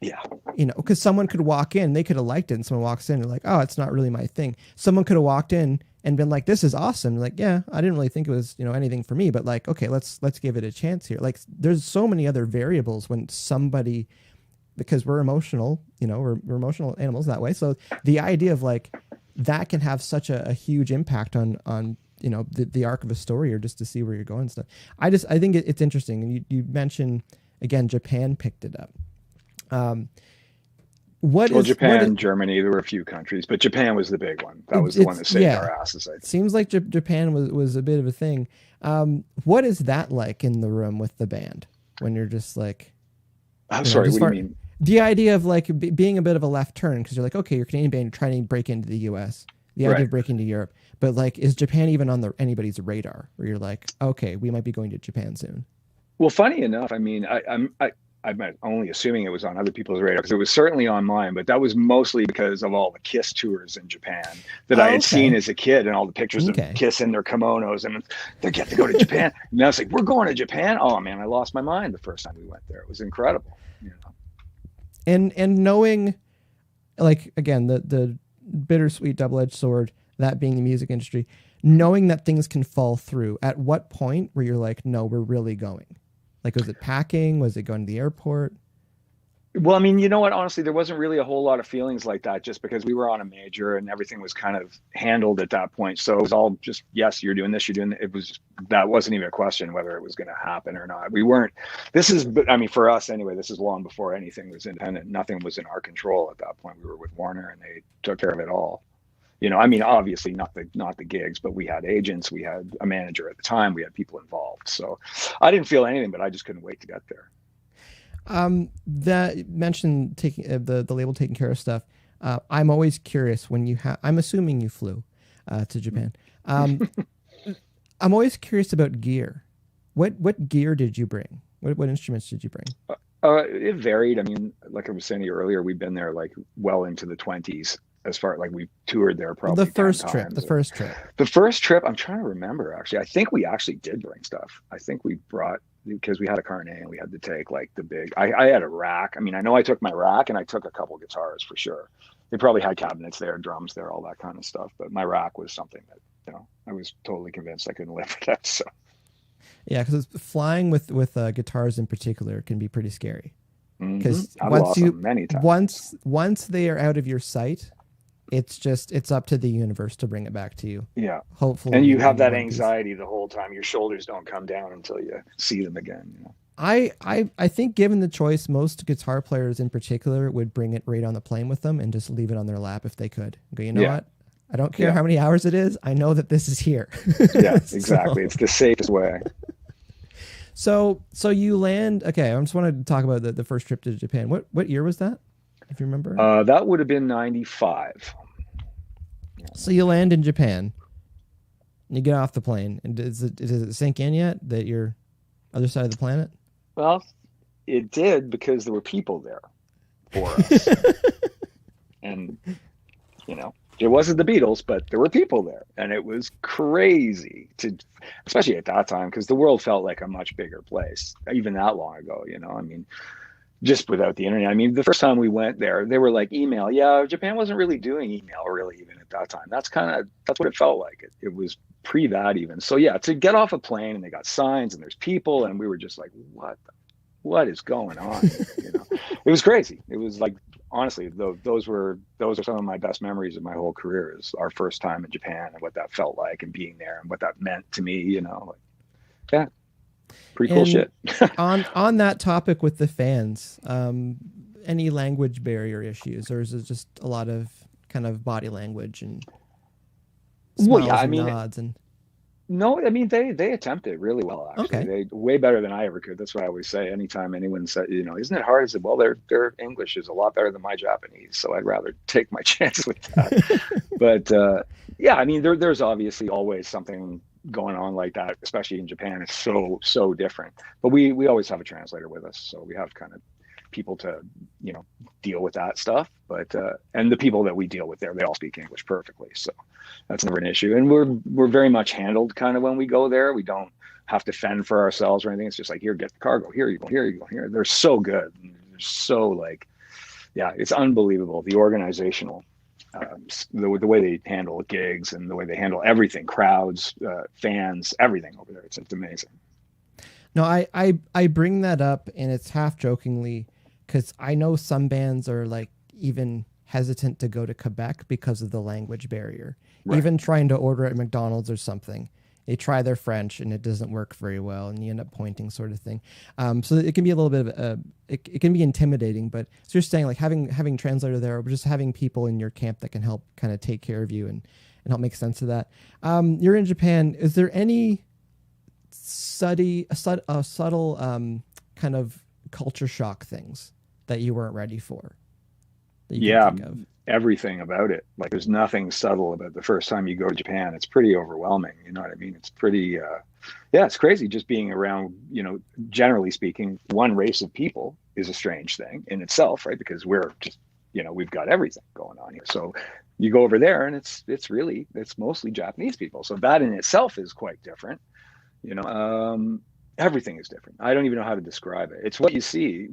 Yeah. You know, because someone could walk in, they could have liked it, and someone walks in and like, oh, it's not really my thing. Someone could have walked in and been like, this is awesome. Like, yeah, I didn't really think it was, anything for me, but like, okay, let's give it a chance here. Like, there's so many other variables when somebody, because we're emotional, we're emotional animals that way. So the idea of like, that can have such a huge impact on the arc of a story, or just to see where you're going and stuff. I think it's interesting. And you mentioned, again, Japan picked it up. Japan, Germany, there were a few countries, but Japan was the big one. That was the one that saved our asses. It seems like Japan was a bit of a thing. What is that like in the room with the band when you're just like... I'm sorry, what do you mean? The idea of like being a bit of a left turn, because you're like, okay, you're a Canadian band, you're trying to break into the US. The idea of breaking to Europe. But like, is Japan even on anybody's radar? Where you're like, okay, we might be going to Japan soon. Well, funny enough, I mean, I'm only assuming it was on other people's radar, because it was certainly on mine, but that was mostly because of all the Kiss tours in Japan that I had seen as a kid, and all the pictures of Kiss in their kimonos, and they get to go to Japan. And I was like, we're going to Japan? Oh man, I lost my mind the first time we went there. It was incredible. And knowing, like, again, the bittersweet double-edged sword, that being the music industry, knowing that things can fall through, at what point where you're like, no, we're really going? Like, was it packing? Was it going to the airport? Well, I mean, you know what? Honestly, there wasn't really a whole lot of feelings like that, just because we were on a major and everything was kind of handled at that point. So it was all just, yes, you're doing this, you're doing that. That wasn't even a question whether it was going to happen or not. We weren't, for us anyway, this is long before anything was independent. Nothing was in our control at that point. We were with Warner and they took care of it all. Obviously not the gigs, but we had agents, we had a manager at the time, we had people involved. So I didn't feel anything, but I just couldn't wait to get there. That mentioned taking the label taking care of stuff. I'm always curious when I'm assuming you flew to Japan. I'm always curious about gear. What gear did you bring? What instruments did you bring? It varied. I mean, like I was saying to you earlier, we've been there like well into the 20s. As far like we toured there probably the first trip. The first trip, I'm trying to remember actually. I think we actually did bring stuff. I think we brought, because we had a carnet and we had to take like the big. I had a rack. I mean, I know I took my rack and I took a couple guitars for sure. They probably had cabinets there, drums there, all that kind of stuff. But my rack was something that I was totally convinced I couldn't live without. So yeah, because flying with guitars in particular can be pretty scary. Because once they are out of your sight, it's up to the universe to bring it back to you. Yeah. Hopefully. And you have that anxiety the whole time. Your shoulders don't come down until you see them again. I think given the choice, most guitar players in particular would bring it right on the plane with them and just leave it on their lap if they could. Go, you know what? I don't care how many hours it is. I know that this is here. Yeah, exactly. It's the safest way. So you land. Okay, I just wanted to talk about the first trip to Japan. What year was that, if you remember? That would have been 95. So you land in Japan, and you get off the plane, and does it sink in yet that you're other side of the planet? Well, it did, because there were people there. for us. And, you know, it wasn't the Beatles, but there were people there, and it was crazy especially at that time, because the world felt like a much bigger place, even that long ago, you know, I mean, just without the internet. I mean, the first time we went there, they were like email. Yeah, Japan wasn't really doing email really even at that time. That's what it felt like. It was pre that even. So yeah, to get off a plane and they got signs and there's people and we were just like, what is going on? You know, it was crazy. It was like, honestly, those are some of my best memories of my whole career, is our first time in Japan and what that felt like and being there and what that meant to me, you know, like, yeah. Pretty cool shit. on that topic with the fans, any language barrier issues, or is it just a lot of kind of body language and smiles and nods? And no, I mean they attempt it really well. Actually, okay. They way better than I ever could. That's what I always say. Anytime anyone said, you know, isn't it hard? I said, well, their English is a lot better than my Japanese, so I'd rather take my chance with that. But yeah, I mean, there's obviously always something going on like that, especially in Japan. It's so different, but we always have a translator with us, so we have kind of people to, you know, deal with that stuff. But and the people that we deal with there, they all speak English perfectly, so that's never an issue. And we're very much handled kind of when we go there. We don't have to fend for ourselves or anything. It's just like, here, get the cargo, here you go, here you go, here. They're so good. They're so like, yeah, it's unbelievable, the organizational the way they handle gigs and the way they handle everything, crowds, fans, everything over there. It's amazing. No, I bring that up, and it's half jokingly, because I know some bands are like even hesitant to go to Quebec because of the language barrier. Right. Even trying to order at McDonald's or something, they try their French and it doesn't work very well, and you end up pointing, sort of thing. So it can be a little bit of it can be intimidating. But so you're saying like having translator there, or just having people in your camp that can help kind of take care of you and help make sense of that. You're in Japan. Is there any subtle kind of culture shock things that you weren't ready for? That you can think of? Everything about it. Like, there's nothing subtle about the first time you go to Japan. It's pretty overwhelming. You know what I mean? It's pretty, it's crazy just being around, you know, generally speaking, one race of people is a strange thing in itself, right? Because we're just, you know, we've got everything going on here. So you go over there and it's mostly Japanese people. So that in itself is quite different. You know, everything is different. I don't even know how to describe it. It's what you see.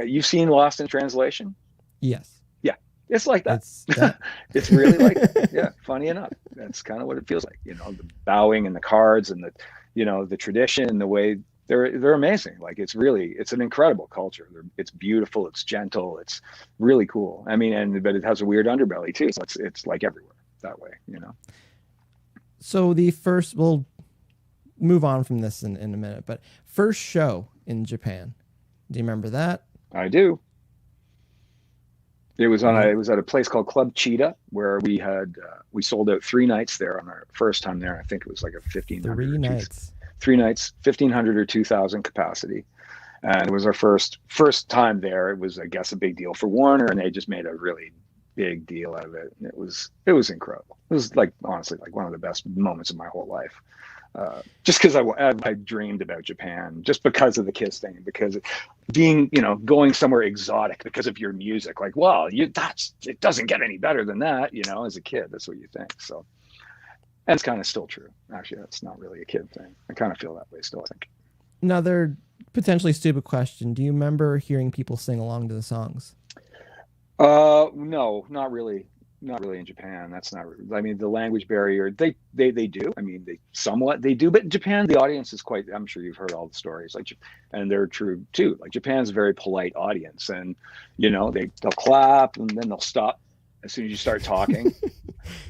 You've seen Lost in Translation? Yes. It's like that. It's really like that. Yeah, funny enough. That's kind of what it feels like. You know, the bowing and the cards and the, you know, the tradition and the way they're amazing. Like, it's an incredible culture. It's beautiful. It's gentle. It's really cool. I mean, but it has a weird underbelly too. So it's like everywhere that way, you know. So we'll move on from this in a minute, but first show in Japan. Do you remember that? I do. It was at a place called Club Cheetah, where we sold out 3 nights there on our first time there. I think it was like a 1,500. 3 nights. 3 nights, 1,500 or 2,000 capacity, and it was our first time there. It was, I guess, a big deal for Warner, and they just made a really big deal out of it. And it was incredible. It was like, honestly, like one of the best moments of my whole life. Just because I dreamed about Japan, just because of the Kiss thing, because being, you know, going somewhere exotic because of your music, like, well, it doesn't get any better than that, you know, as a kid, that's what you think. So, and it's kind of still true. Actually, that's not really a kid thing. I kind of feel that way still, I think. Another potentially stupid question. Do you remember hearing people sing along to the songs? No, not really. Not really in Japan. That's not, I mean, the language barrier, they do. I mean, they do, but in Japan, the audience is quite, I'm sure you've heard all the stories, like, and they're true too. Like, Japan's a very polite audience, and, you know, they'll clap and then they'll stop as soon as you start talking.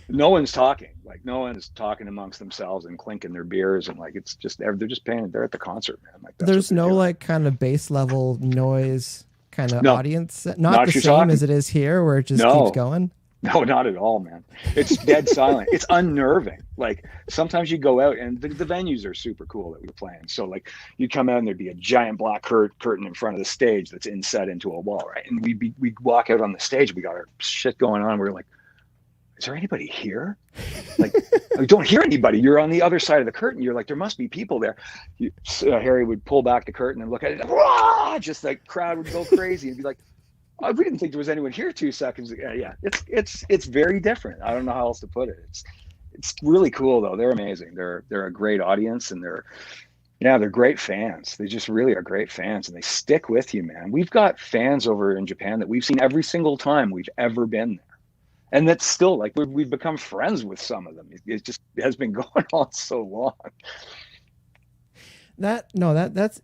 No one's talking. Like, no one is talking amongst themselves and clinking their beers, and like, it's just, they're just paying, they're at the concert, man. Like, there's no like kind of bass level noise kind of audience, not the same talking. As it is here, where it just keeps going. No, not at all, man. It's dead silent. It's unnerving. Like, sometimes you go out and the venues are super cool that we were playing. So like, you come out and there'd be a giant black curtain in front of the stage that's inset into a wall, right? And we'd walk out on the stage. We got our shit going on. We're like, is there anybody here? Like, we don't hear anybody. You're on the other side of the curtain. You're like, there must be people there. Harry would pull back the curtain and look at it. Just like, crowd would go crazy and be like, we didn't think there was anyone here 2 seconds ago. Yeah, it's very different. I don't know how else to put it. It's really cool though. They're amazing. They're a great audience, and they're great fans. They just really are great fans, and they stick with you, man. We've got fans over in Japan that we've seen every single time we've ever been there. And that's still like we've become friends with some of them. It just has been going on so long.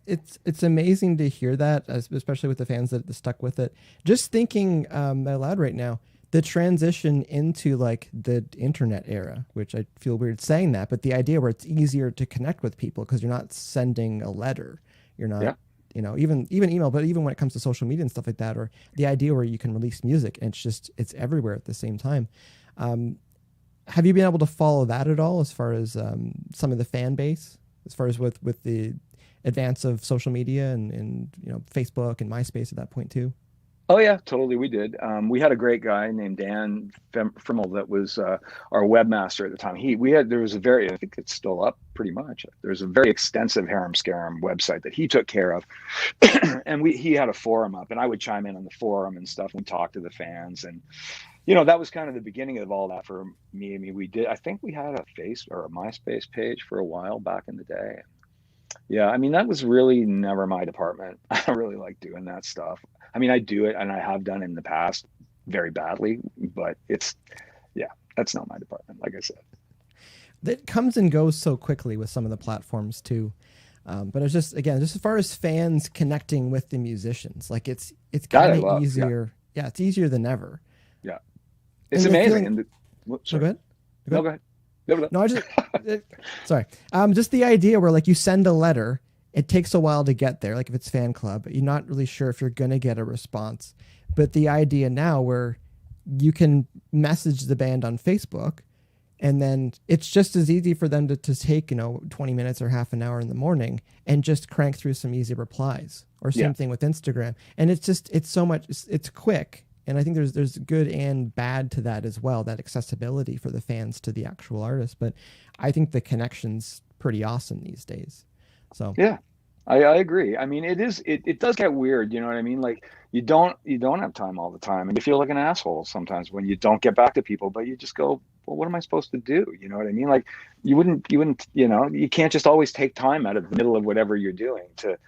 It's amazing to hear that, especially with the fans that stuck with it. Just thinking out loud right now, the transition into like the internet era, which I feel weird saying that, but the idea where it's easier to connect with people because you're not sending a letter, you're not, even email, but even when it comes to social media and stuff like that, or the idea where you can release music and it's everywhere at the same time. Have you been able to follow that at all as far as some of the fan base, as far as with the advance of social media and Facebook and MySpace at that point too? Oh yeah, totally. We did. We had a great guy named Dan Frimmel that was our webmaster at the time. I think it's still up pretty much. There's a very extensive Harem Scarem website that he took care of. And he had a forum up, and I would chime in on the forum and stuff and talk to the fans. And, that was kind of the beginning of all that for me. I mean, I think we had a MySpace page for a while back in the day. Yeah, I mean, that was really never my department. I don't really like doing that stuff. I mean, I do it, and I have done in the past very badly, but that's not my department, like I said. It comes and goes so quickly with some of the platforms too. But it's just as far as fans connecting with the musicians, like it's kind of easier. Yeah, it's easier than ever. Yeah, it's amazing. Go ahead. No, go ahead. No, sorry. Just the idea where like you send a letter, it takes a while to get there. Like if it's fan club, you're not really sure if you're going to get a response, but the idea now where you can message the band on Facebook, and then it's just as easy for them to take, 20 minutes or half an hour in the morning and just crank through some easy replies, or same thing with Instagram. And it's quick. And I think there's good and bad to that as well, that accessibility for the fans to the actual artist. But I think the connection's pretty awesome these days. So yeah, I agree. I mean, it does get weird. You know what I mean? Like you don't have time all the time, and you feel like an asshole sometimes when you don't get back to people. But you just go, well, what am I supposed to do? You know what I mean? Like you wouldn't, you can't just always take time out of the middle of whatever you're doing to.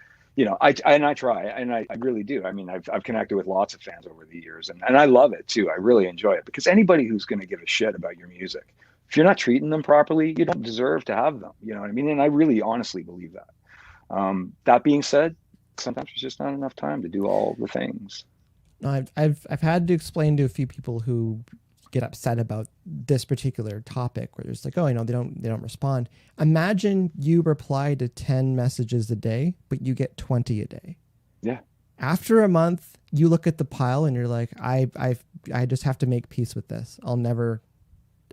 I try, and I really do. I mean, I've connected with lots of fans over the years, and I love it too. I really enjoy it, because anybody who's going to give a shit about your music, if you're not treating them properly, you don't deserve to have them. You know what I mean? And I really honestly believe that. That being said, sometimes there's just not enough time to do all the things. No, I've had to explain to a few people who get upset about this particular topic, where it's like, they don't respond. Imagine you reply to 10 messages a day, but you get 20 a day. Yeah. After a month, you look at the pile and you're like, I just have to make peace with this. I'll never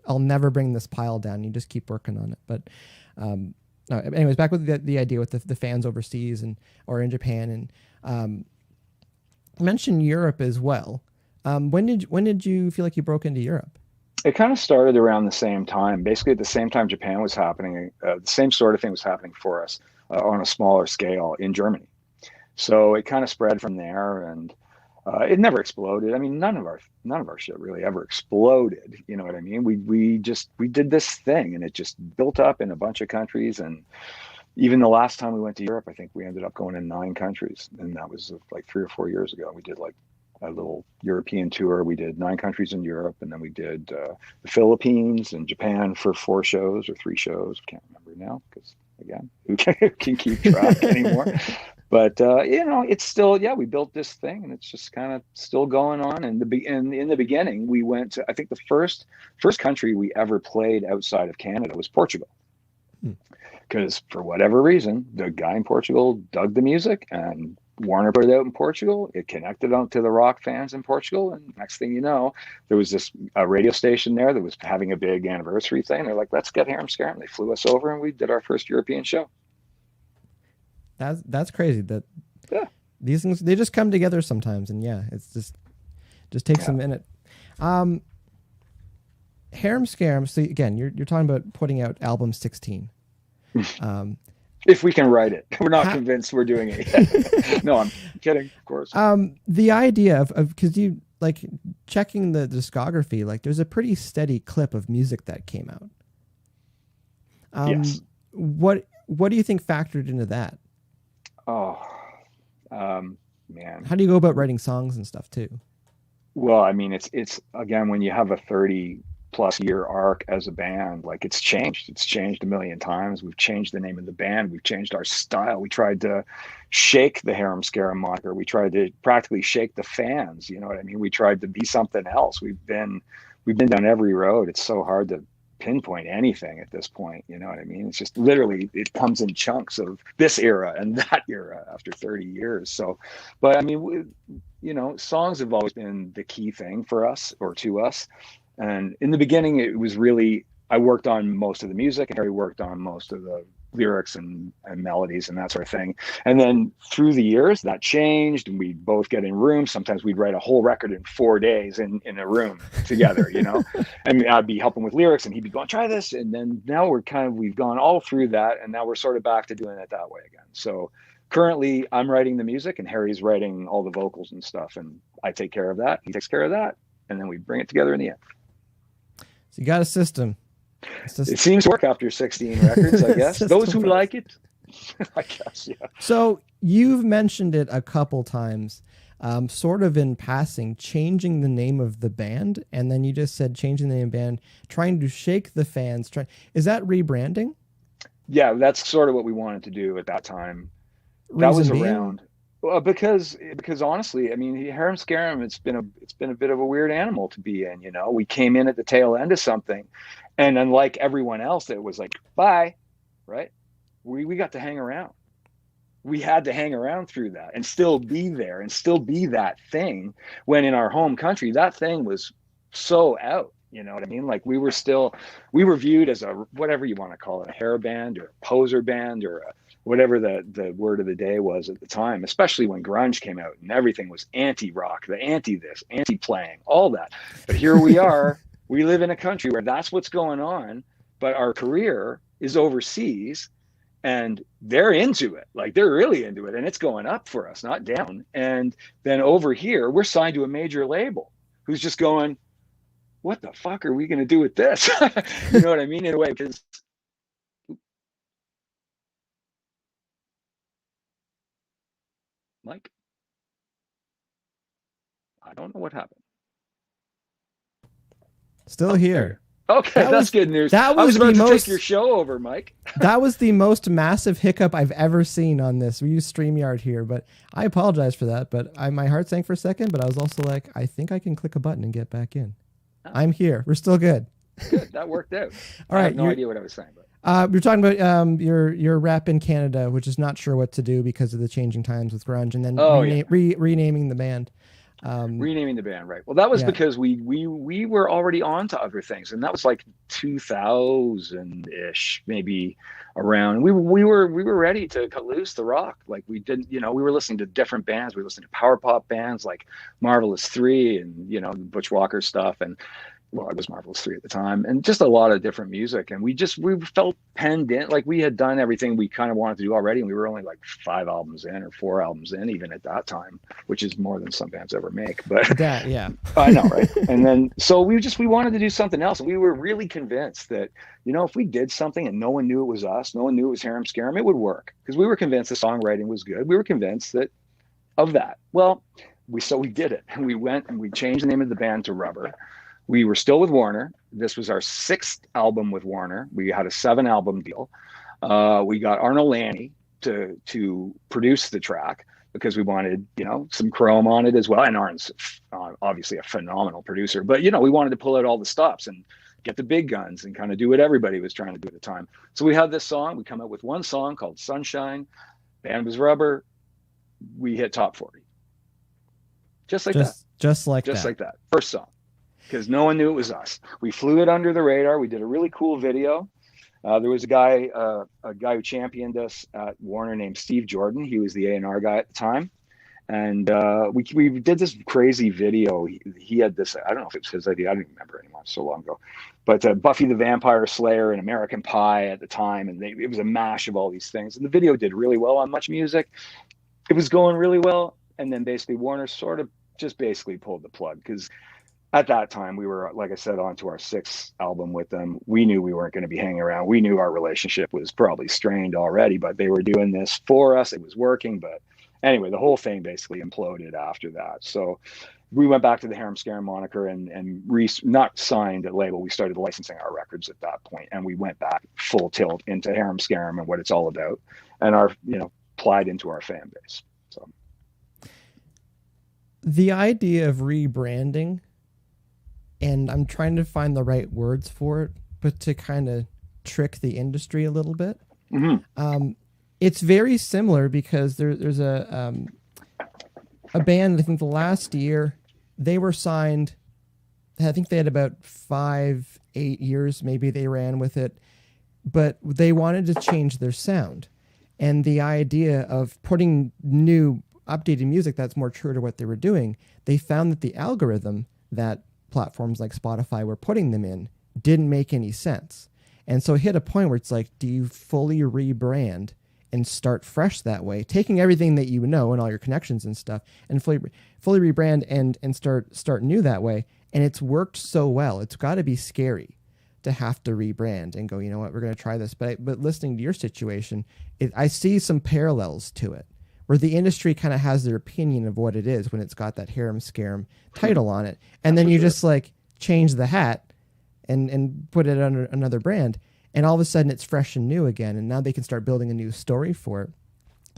bring this pile down. You just keep working on it. But no, anyways, back with the idea with the fans overseas or in Japan, and mention Europe as well. When did you feel like you broke into Europe? It kind of started around the same time. Basically, at the same time Japan was happening, the same sort of thing was happening for us on a smaller scale in Germany. So it kind of spread from there, and it never exploded. I mean, none of our shit really ever exploded. You know what I mean? We did this thing, and it just built up in a bunch of countries. And even the last time we went to Europe, I think we ended up going in 9 countries, and that was like 3 or 4 years ago. We did like a little European tour. We did 9 countries in Europe, and then we did the Philippines and Japan for 4 shows or 3 shows. Can't remember now, because again, who can keep track anymore? But it's still, we built this thing, and it's just kind of still going on. And in the beginning, we went to, I think the first country we ever played outside of Canada was Portugal, because for whatever reason, the guy in Portugal dug the music, and Warner put it out in Portugal. It connected on to the rock fans in Portugal, and next thing you know, there was this radio station there that was having a big anniversary thing. They're like, let's get Harem Scarem. They flew us over, and we did our first European show. That's crazy. That these things, they just come together sometimes, and it's just takes a minute. Harem Scarem. So again, you're talking about putting out album 16. If we can write it. We're not convinced we're doing it yet. No, I'm kidding, of course. The idea of because you like checking the discography, like there's a pretty steady clip of music that came out. Yes. What do you think factored into that? Oh, man. How do you go about writing songs and stuff too? Well, I mean, it's again, when you have a 30+ year arc as a band, like it's changed a million times. We've changed the name of the band. We've changed our style. We tried to shake the Harem Scarem moniker. We tried to practically shake the fans. You know what I mean? We tried to be something else. We've been down every road. It's so hard to pinpoint anything at this point. You know what I mean? It's just literally, it comes in chunks of this era and that era after 30 years. So, but I mean, songs have always been the key thing for us, or to us. And in the beginning, it was really, I worked on most of the music and Harry worked on most of the lyrics and melodies and that sort of thing. And then through the years that changed, and we'd both get in rooms. Sometimes we'd write a whole record in 4 days in a room together, and I'd be helping with lyrics and he'd be going, try this. And then now we've gone all through that. And now we're sort of back to doing it that way again. So currently I'm writing the music and Harry's writing all the vocals and stuff. And I take care of that. He takes care of that. And then we bring it together in the end. So you got a system. It seems to work after 16 records, I guess. Those who like it, I guess, yeah. So you've mentioned it a couple times, sort of in passing, changing the name of the band, and then you just said changing the name of the band, trying to shake the fans. Is that rebranding? Yeah, that's sort of what we wanted to do at that time. That was around. Well, because honestly, I mean, Harem Scarem, it's been a bit of a weird animal to be in. We came in at the tail end of something, and unlike everyone else, that was like bye, right? We got to hang around. We had to hang around through that and still be there and still be that thing. When in our home country, that thing was so out. You know what I mean? Like we were viewed as a, whatever you want to call it, a hair band or a poser band or whatever the word of the day was at the time, especially when grunge came out and everything was anti-rock, the anti-this, anti-playing, all that. But here we are, we live in a country where that's what's going on, but our career is overseas and they're into it. Like they're really into it and it's going up for us, not down. And then over here, we're signed to a major label who's just going, what the fuck are we going to do with this? You know what I mean? In a way, because Mike, I don't know what happened. Still here. Okay, that's good news. I was about to take your show over, Mike. That was the most massive hiccup I've ever seen on this. We use StreamYard here, but I apologize for that. But my heart sank for a second, but I was also like, I think I can click a button and get back in. Oh. I'm here. We're still good. Good. That worked out. All right. I have no idea what I was saying. But. You're talking about your rep in Canada, which is not sure what to do because of the changing times with grunge, and then renaming the band. Renaming the band, right? Well, that was because we were already on to other things, and that was like 2000-ish, maybe around. We were ready to cut loose the rock. Like we didn't, we were listening to different bands. We listened to power pop bands like Marvelous 3 and Butch Walker stuff, and well, it was Marvelous 3 at the time, and just a lot of different music. And we felt penned in, like we had done everything we kind of wanted to do already. And we were only like 5 albums in or 4 albums in, even at that time, which is more than some bands ever make. But that, yeah, I know, right? And then, so we wanted to do something else. And we were really convinced that, if we did something and no one knew it was us, no one knew it was Harem Scarem, it would work. Because we were convinced the songwriting was good. We were convinced of that. Well, we did it. And we went and we changed the name of the band to Rubber. We were still with Warner. This was our 6th album with Warner. We had a 7-album deal. We got Arnold Lanny to produce the track because we wanted, some chrome on it as well. And Arn's obviously a phenomenal producer, but, we wanted to pull out all the stops and get the big guns and kind of do what everybody was trying to do at the time. So we had this song. We come up with one song called Sunshine. Band was Rubber. We hit top 40. Just like that. Just like that. First song. Because no one knew it was us. We flew it under the radar. We did a really cool video. There was a guy who championed us at Warner named Steve Jordan. He was the A&R guy at the time. And we did this crazy video. He had this, I don't know if it was his idea, I don't remember anymore, so long ago, but Buffy the Vampire Slayer and American Pie at the time, and it was a mash of all these things, and the video did really well on Much Music. It was going really well, and then basically Warner sort of just basically pulled the plug, because at that time we were, like I said, on to our 6th album with them. We knew we weren't going to be hanging around. We knew our relationship was probably strained already, but they were doing this for us. It was working, but anyway, the whole thing basically imploded after that. So we went back to the Harem Scarem moniker and not signed a label. We started licensing our records at that point, and we went back full tilt into Harem Scarem and what it's all about, and applied into our fan base. So the idea of rebranding, and I'm trying to find the right words for it, but to kind of trick the industry a little bit. Mm-hmm. It's very similar, because there's a band, I think the last year, they were signed, I think they had about 5-8 years, maybe they ran with it, but they wanted to change their sound. And the idea of putting new, updated music that's more true to what they were doing, they found that the algorithm that platforms like Spotify were putting them in didn't make any sense. And so it hit a point where it's like, do you fully rebrand and start fresh that way, taking everything that you know and all your connections and stuff, and fully rebrand and start new that way? And it's worked so well. It's got to be scary to have to rebrand and go, you know what, we're going to try this. But listening to your situation, I see some parallels to it, where the industry kind of has their opinion of what it is when it's got that Harem Scarem title on it, and then you just like change the hat and put it under another brand, and all of a sudden it's fresh and new again, and now they can start building a new story for it.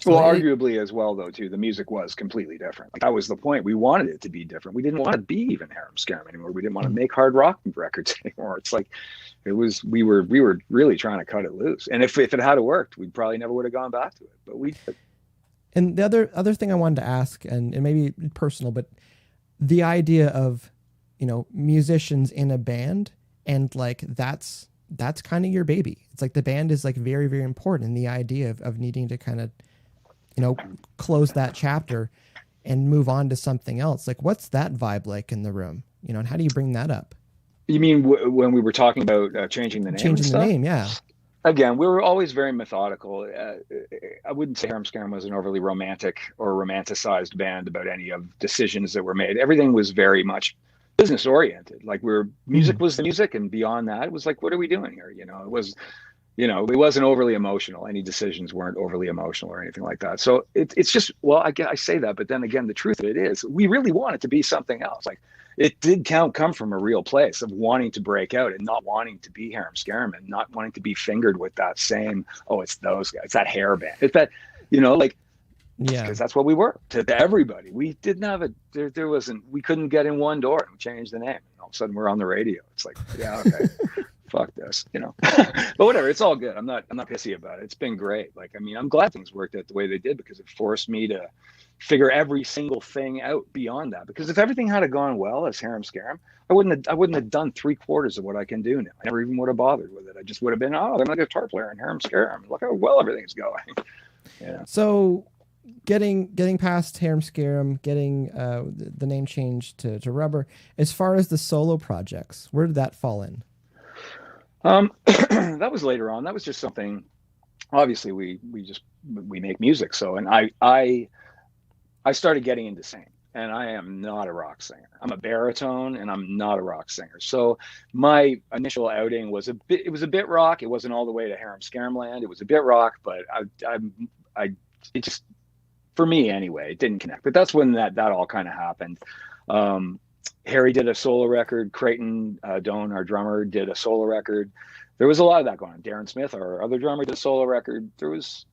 So well, arguably as well, though, too, the music was completely different. Like, that was the point. We wanted it to be different. We didn't want to be even Harem Scarem anymore. We didn't want to make hard rock records anymore. It's like, we were really trying to cut it loose. And if it had worked, we probably never would have gone back to it. But we did. And the other thing I wanted to ask, and it may be personal, but the idea of, musicians in a band, and like that's kind of your baby. It's like the band is like very, very important, and the idea of needing to kind of, close that chapter and move on to something else. Like, what's that vibe like in the room? And how do you bring that up? You mean when we were talking about changing the name? Changing the name, yeah. Again, we were always very methodical. I wouldn't say Harem Scarem was an overly romantic or romanticized band about any of decisions that were made. Everything was very much business oriented. Like, music was the music, and beyond that, it was like, what are we doing here? It was, it wasn't overly emotional. Any decisions weren't overly emotional or anything like that. So it's just, well, I say that, but then again, the truth of it is, we really want it to be something else. Like, it did come from a real place of wanting to break out and not wanting to be Harem Scarem and not wanting to be fingered with that same, oh, it's those guys, it's that hair band. It's that, yeah, because that's what we were to everybody. We didn't have there wasn't, we couldn't get in one door and change the name. And all of a sudden we're on the radio. It's like, yeah, okay. Fuck this, but whatever, it's all good. I'm not pissy about it. It's been great. Like, I'm glad things worked out the way they did, because it forced me to figure every single thing out beyond that. Because if everything had gone well as Harem Scarem, I wouldn't have done 3/4 of what I can do now. I never even would have bothered with it. I just would have been, I'm a guitar player in Harem Scarem. Look how well everything's going. Yeah. So getting past Harem Scarem, getting the name changed to Rubber, as far as the solo projects, where did that fall in? That was later on. That was just something, obviously we make music. So, and I started getting into singing, and I am not a rock singer. I'm a baritone, and I'm not a rock singer. So my initial outing was it was a bit rock. It wasn't all the way to Harem Scarem land. It was a bit rock, but it just, for me anyway, it didn't connect. But that's when that all kind of happened. Harry did a solo record. Creighton Doan, our drummer, did a solo record. There was a lot of that going on. Darren Smith, our other drummer, did a solo record. There was,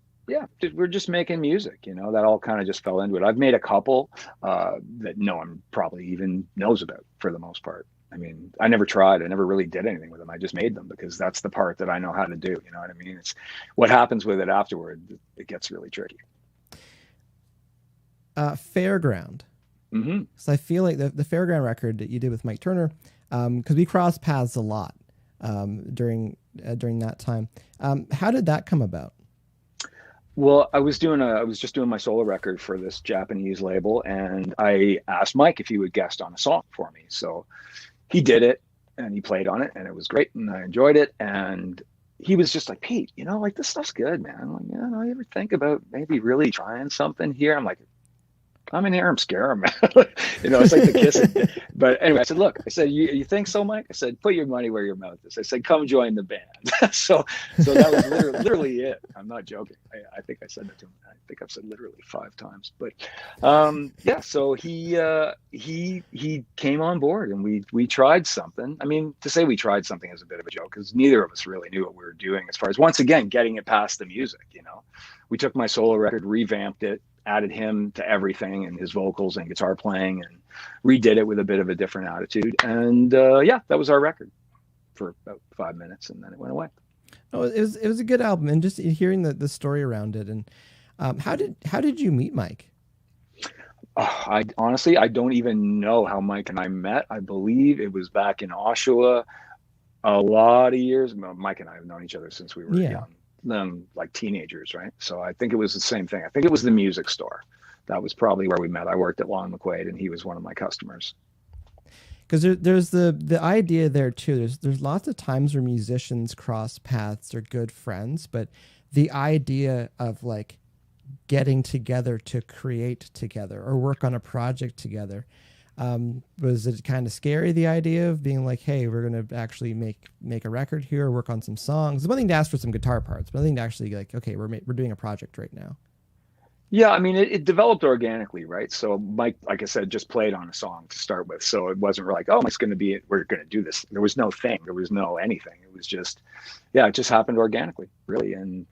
we're just making music, that all kind of just fell into it. I've made a couple that no one probably even knows about for the most part. I never tried. I never really did anything with them. I just made them because that's the part that I know how to do. You know what I mean? It's what happens with it afterward. It gets really tricky. Fairground. Mm-hmm. So I feel like the Fairground record that you did with Mike Turner, because we crossed paths a lot during that time. How did that come about? Well, I was just doing my solo record for this Japanese label, and I asked Mike if he would guest on a song for me. So he did it, and he played on it, and it was great, and I enjoyed it. And he was just like, Pete, like this stuff's good, man. I'm like, yeah, no, you ever think about maybe really trying something here? I'm like, I'm in Harem Scarem, man. It's like the kiss. But anyway, I said, look, I said, you think so, Mike? I said, put your money where your mouth is. I said, come join the band. so that was literally it. I'm not joking. I think I said that to him. I think I've said literally 5 times. But yeah, so he came on board, and we tried something. I mean, to say we tried something is a bit of a joke, because neither of us really knew what we were doing as far as, once again, getting it past the music. We took my solo record, revamped it, added him to everything, and his vocals and guitar playing, and redid it with a bit of a different attitude. And yeah, that was our record for about 5 minutes, and then it went away. Oh, it was a good album, and just hearing the story around it. And how did you meet Mike? I honestly, I don't even know how Mike and I met. I believe it was back in Oshawa a lot of years. Mike and I have known each other since we were young. Like teenagers, right? So I think it was the same thing. I think it was the music store. That was probably where we met. I worked at Long McQuaid, and he was one of my customers. Because there's the idea there too. There's lots of times where musicians cross paths, are good friends, but the idea of like getting together to create together or work on a project together. Was it kind of scary, the idea of being like, hey, we're going to actually make a record here, work on some songs? It's one thing to ask for some guitar parts, but I think to actually like, okay, we're doing a project right now. Yeah, I mean, it developed organically, right? So Mike, like I said, just played on a song to start with. So it wasn't like, oh, Mike's going to be it. We're going to do this. There was no thing. There was no anything. It was just, yeah, it just happened organically, really. And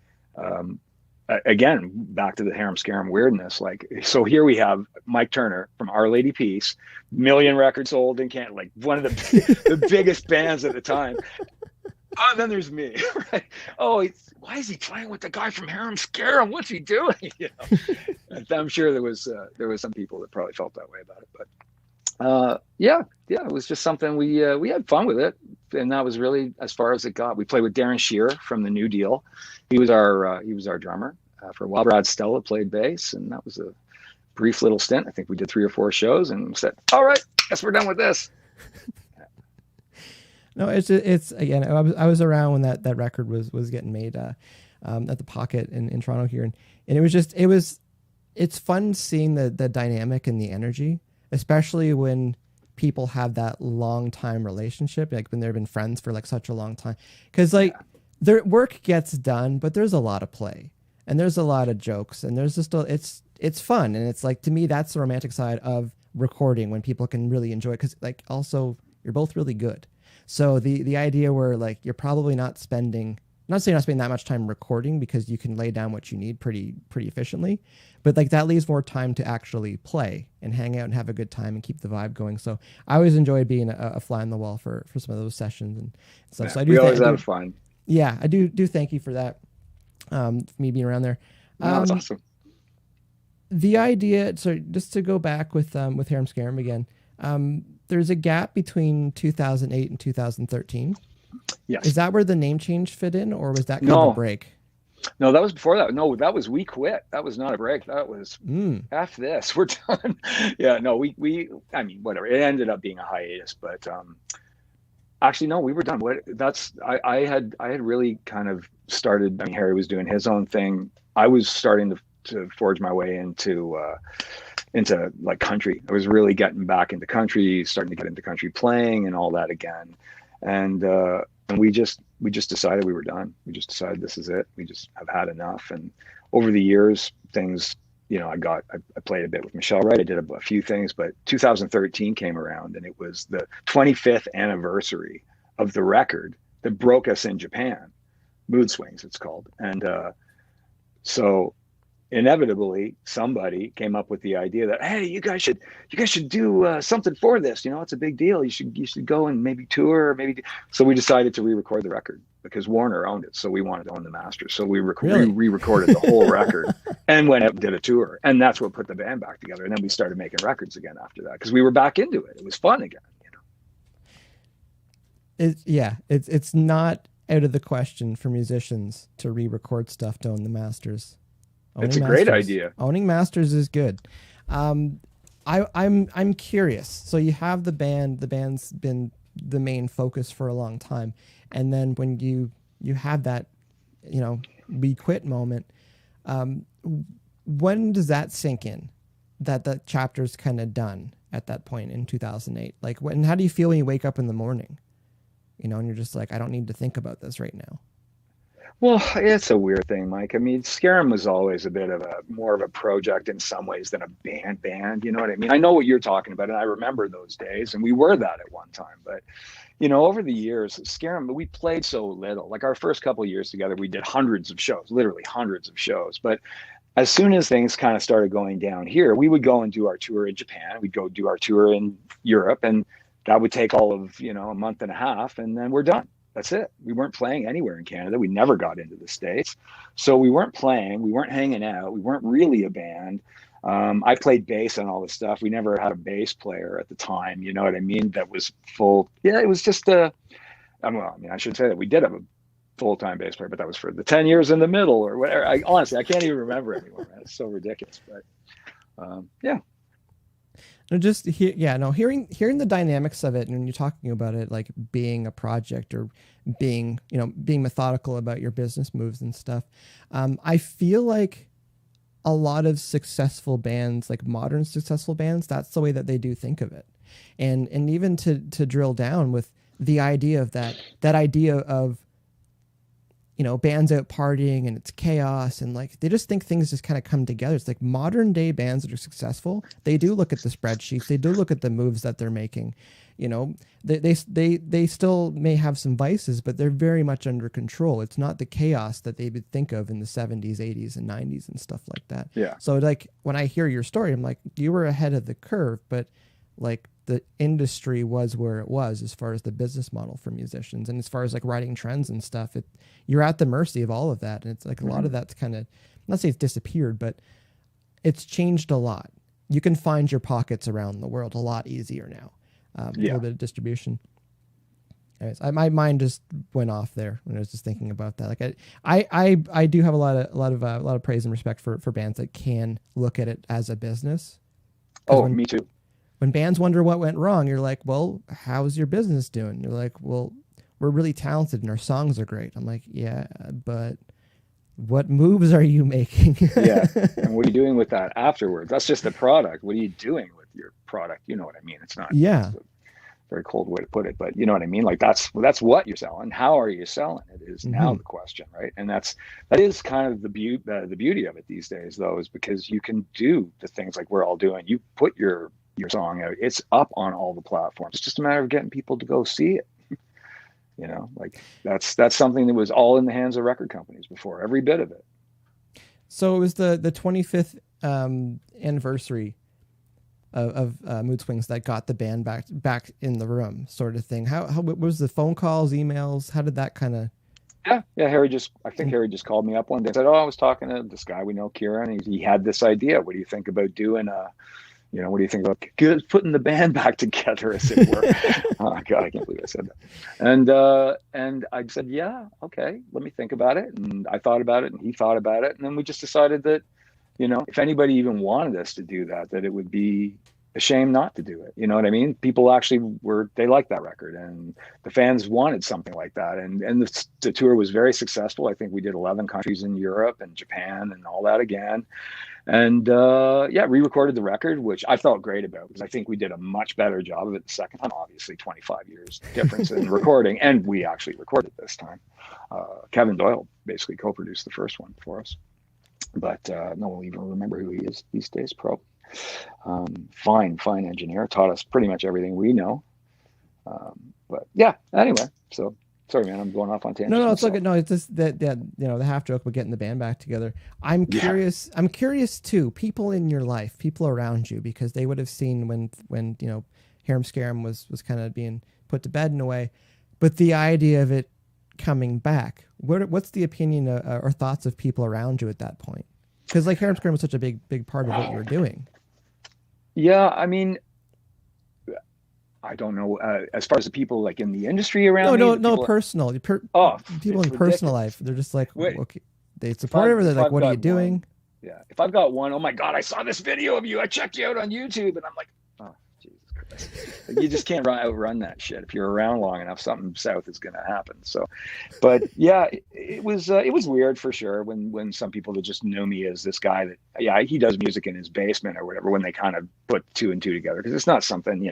again, back to the Harem Scarem weirdness. Like, so here we have Mike Turner from Our Lady Peace, million records sold in Canada, like one of the biggest bands at the time. Oh, then there's me, right? Oh, why is he playing with the guy from Harem Scarem? What's he doing? I'm sure there was some people that probably felt that way about it, but yeah, it was just something we had fun with it, and that was really as far as it got. We played with Darren Shearer from the New Deal. He was our drummer for a while. Brad Stella played bass, and that was a brief little stint. I think we did 3 or 4 shows, and said, "All right, guess we're done with this." No, it's again. I was around when that record was getting made at the Pocket in Toronto here, and it's fun seeing the dynamic and the energy, especially when people have that long time relationship, like when they've been friends for like such a long time, because like their work gets done, but there's a lot of play and there's a lot of jokes, and there's just it's fun, and it's like, to me, that's the romantic side of recording, when people can really enjoy it, because like also you're both really good. So the idea where like you're probably not saying not spending that much time recording, because you can lay down what you need pretty efficiently, but like that leaves more time to actually play and hang out and have a good time and keep the vibe going. So I always enjoyed being a fly on the wall for some of those sessions and stuff. Yeah, so we always have fun. Yeah, I do thank you for that. Me being around there. That's awesome. The idea, so just to go back with Harem Scarem again, there's a gap between 2008 and 2013. Yes. Is that where the name change fit in, or was that kind of a break? No, that was before that. No, that was we quit. That was not a break. That was after this. We're done. Yeah, no, we I mean, whatever. It ended up being a hiatus, but actually no, we were done. I had really kind of started. I mean, Harry was doing his own thing. I was starting to forge my way into like country. I was really getting back into country, starting to get into country playing and all that again. And we just decided we were done. We just decided this is it. We just have had enough. And over the years, things, I played a bit with Michelle Wright. I did a few things, but 2013 came around, and it was the 25th anniversary of the record that broke us in Japan. Mood Swings, it's called. And so inevitably somebody came up with the idea that, hey, you guys should do something for this. It's a big deal. You should go and maybe tour, So we decided to re-record the record, because Warner owned it, so we wanted to own the masters. So we re-recorded the whole record and went out and did a tour, and that's what put the band back together. And then we started making records again after that, because we were back into it. It was fun again. It's not out of the question for musicians to re-record stuff to own the masters. It's a great idea. Owning masters is good. I'm curious. So you have the band. The band's been the main focus for a long time, and then when you have that, we quit moment. When does that sink in? That chapter's kind of done at that point in 2008. Like, how do you feel when you wake up in the morning? And you're just like, I don't need to think about this right now. Well, it's a weird thing, Mike. I mean, Scarem was always a bit of more of a project in some ways than a band. You know what I mean? I know what you're talking about, and I remember those days, and we were that at one time. But, over the years, Scarem, we played so little. Like our first couple of years together, we did hundreds of shows, literally hundreds of shows. But as soon as things kind of started going down here, we would go and do our tour in Japan. We'd go do our tour in Europe, and that would take all of, a month and a half, and then we're done. That's it. We weren't playing anywhere in Canada. We never got into the States. So we weren't playing. We weren't hanging out. We weren't really a band. I played bass and all this stuff. We never had a bass player at the time. You know what I mean? That was full. Yeah, it was just I should say that we did have a full-time bass player, but that was for the 10 years in the middle or whatever. Honestly, I can't even remember anymore, man. It's so ridiculous. But yeah. No, just hearing the dynamics of it, and when you're talking about it, like being a project or being methodical about your business moves and stuff. I feel like a lot of successful bands, like modern successful bands, that's the way that they do think of it. And even to drill down with the idea of that idea of, bands out partying and it's chaos and like they just think things just kind of come together. It's like modern day bands that are successful, they do look at the spreadsheets, they do look at the moves that they're making. They still may have some vices, but they're very much under control. It's not the chaos that they would think of in the 70s, 80s, and 90s and stuff like that. Yeah. So like when I hear your story, I'm like, you were ahead of the curve, but like the industry was where it was as far as the business model for musicians and as far as like writing trends and stuff. You're at the mercy of all of that. And it's like a lot of that's kind of, not say it's disappeared, but it's changed a lot. You can find your pockets around the world a lot easier now. A little bit of distribution. Anyways, my mind just went off there when I was just thinking about that. Like I do have a lot of praise and respect for bands that can look at it as a business. Oh, me too. When bands wonder what went wrong, you're like, well, how's your business doing? You're like, well, we're really talented and our songs are great. I'm like, yeah, but what moves are you making? Yeah. And what are you doing with that afterwards? That's just the product. What are you doing with your product? You know what I mean? It's not it's a very cold way to put it, but you know what I mean? Like that's what you're selling. How are you selling it is now the question, right? And that is kind of the beauty of it these days, though, is because you can do the things like we're all doing. You put your song out, it's up on all the platforms. It's just a matter of getting people to go see it. Like that's something that was all in the hands of record companies before, every bit of it. So it was the 25th anniversary of Mood Swings that got the band back in the room, sort of thing. How what was the phone calls, emails? How did that kind of? Yeah. Harry just called me up one day and said, "Oh, I was talking to this guy we know, Kieran. And he had this idea. What do you think about doing what do you think about putting the band back together, as it were?" Oh God, I can't believe I said that. And I said, yeah, okay, let me think about it. And I thought about it, and he thought about it, and then we just decided that, if anybody even wanted us to do that, that it would be a shame not to do it. You know what I mean? People actually they liked that record, and the fans wanted something like that. And the tour was very successful. I think we did 11 countries in Europe and Japan and all that again. And re-recorded the record, which I felt great about because I think we did a much better job of it the second time. Obviously, 25 years difference in recording, and we actually recorded this time. Kevin Doyle basically co-produced the first one for us, but no one will even remember who he is these days. Fine engineer, taught us pretty much everything we know. But yeah, anyway, so. Sorry, man, I'm going off on tangents. No, it's okay. No, it's just that the half joke about getting the band back together. I'm curious. I'm curious too. People in your life, people around you, because they would have seen when Harem Scarem was kind of being put to bed in a way, but the idea of it coming back. What's the opinion or thoughts of people around you at that point? Because like Harem Scarem was such a big part of what you were doing. Yeah, I mean, I don't know. As far as the people like in the industry around me. No, personal. People in personal life, they're just like, okay, they support it. They're like, what are you doing? Yeah. If I've got one, oh my God, I saw this video of you. I checked you out on YouTube, and I'm like, oh, Jesus Christ. You just can't outrun that shit. If you're around long enough, something south is going to happen. So, but yeah, it was weird for sure when some people that just know me as this guy that, yeah, he does music in his basement or whatever, when they kind of put two and two together, because it's not something,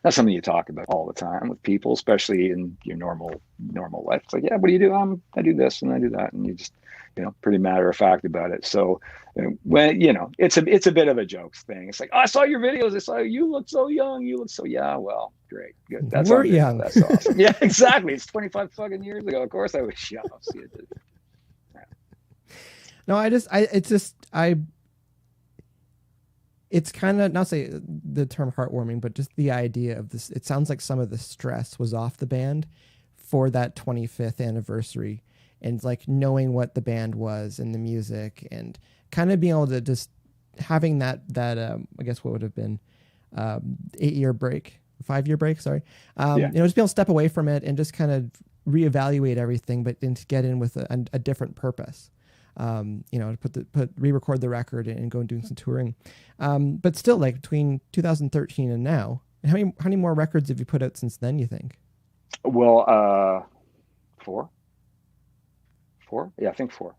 not something you talk about all the time with people, especially in your normal life. It's like, yeah, what do you do? I do this and I do that. And you just, pretty matter of fact about it. So when, it's a bit of a jokes thing. It's like, oh, I saw your videos. I saw you look so young. You look so, yeah, well, great. Good. That's We're young. That's awesome. Yeah, exactly. It's 25 fucking years ago. Of course I was young. See it. Yeah. No, it's kind of, not say the term heartwarming, but just the idea of this. It sounds like some of the stress was off the band for that 25th anniversary, and like knowing what the band was and the music, and kind of being able to just having that I guess what would have been 5-year break, sorry. Just being able to step away from it and just kind of reevaluate everything, but then to get in with a different purpose. To re-record the record and go and do some touring. But still, like between 2013 and now, how many more records have you put out since then, you think? Well, 4. Yeah, I think 4.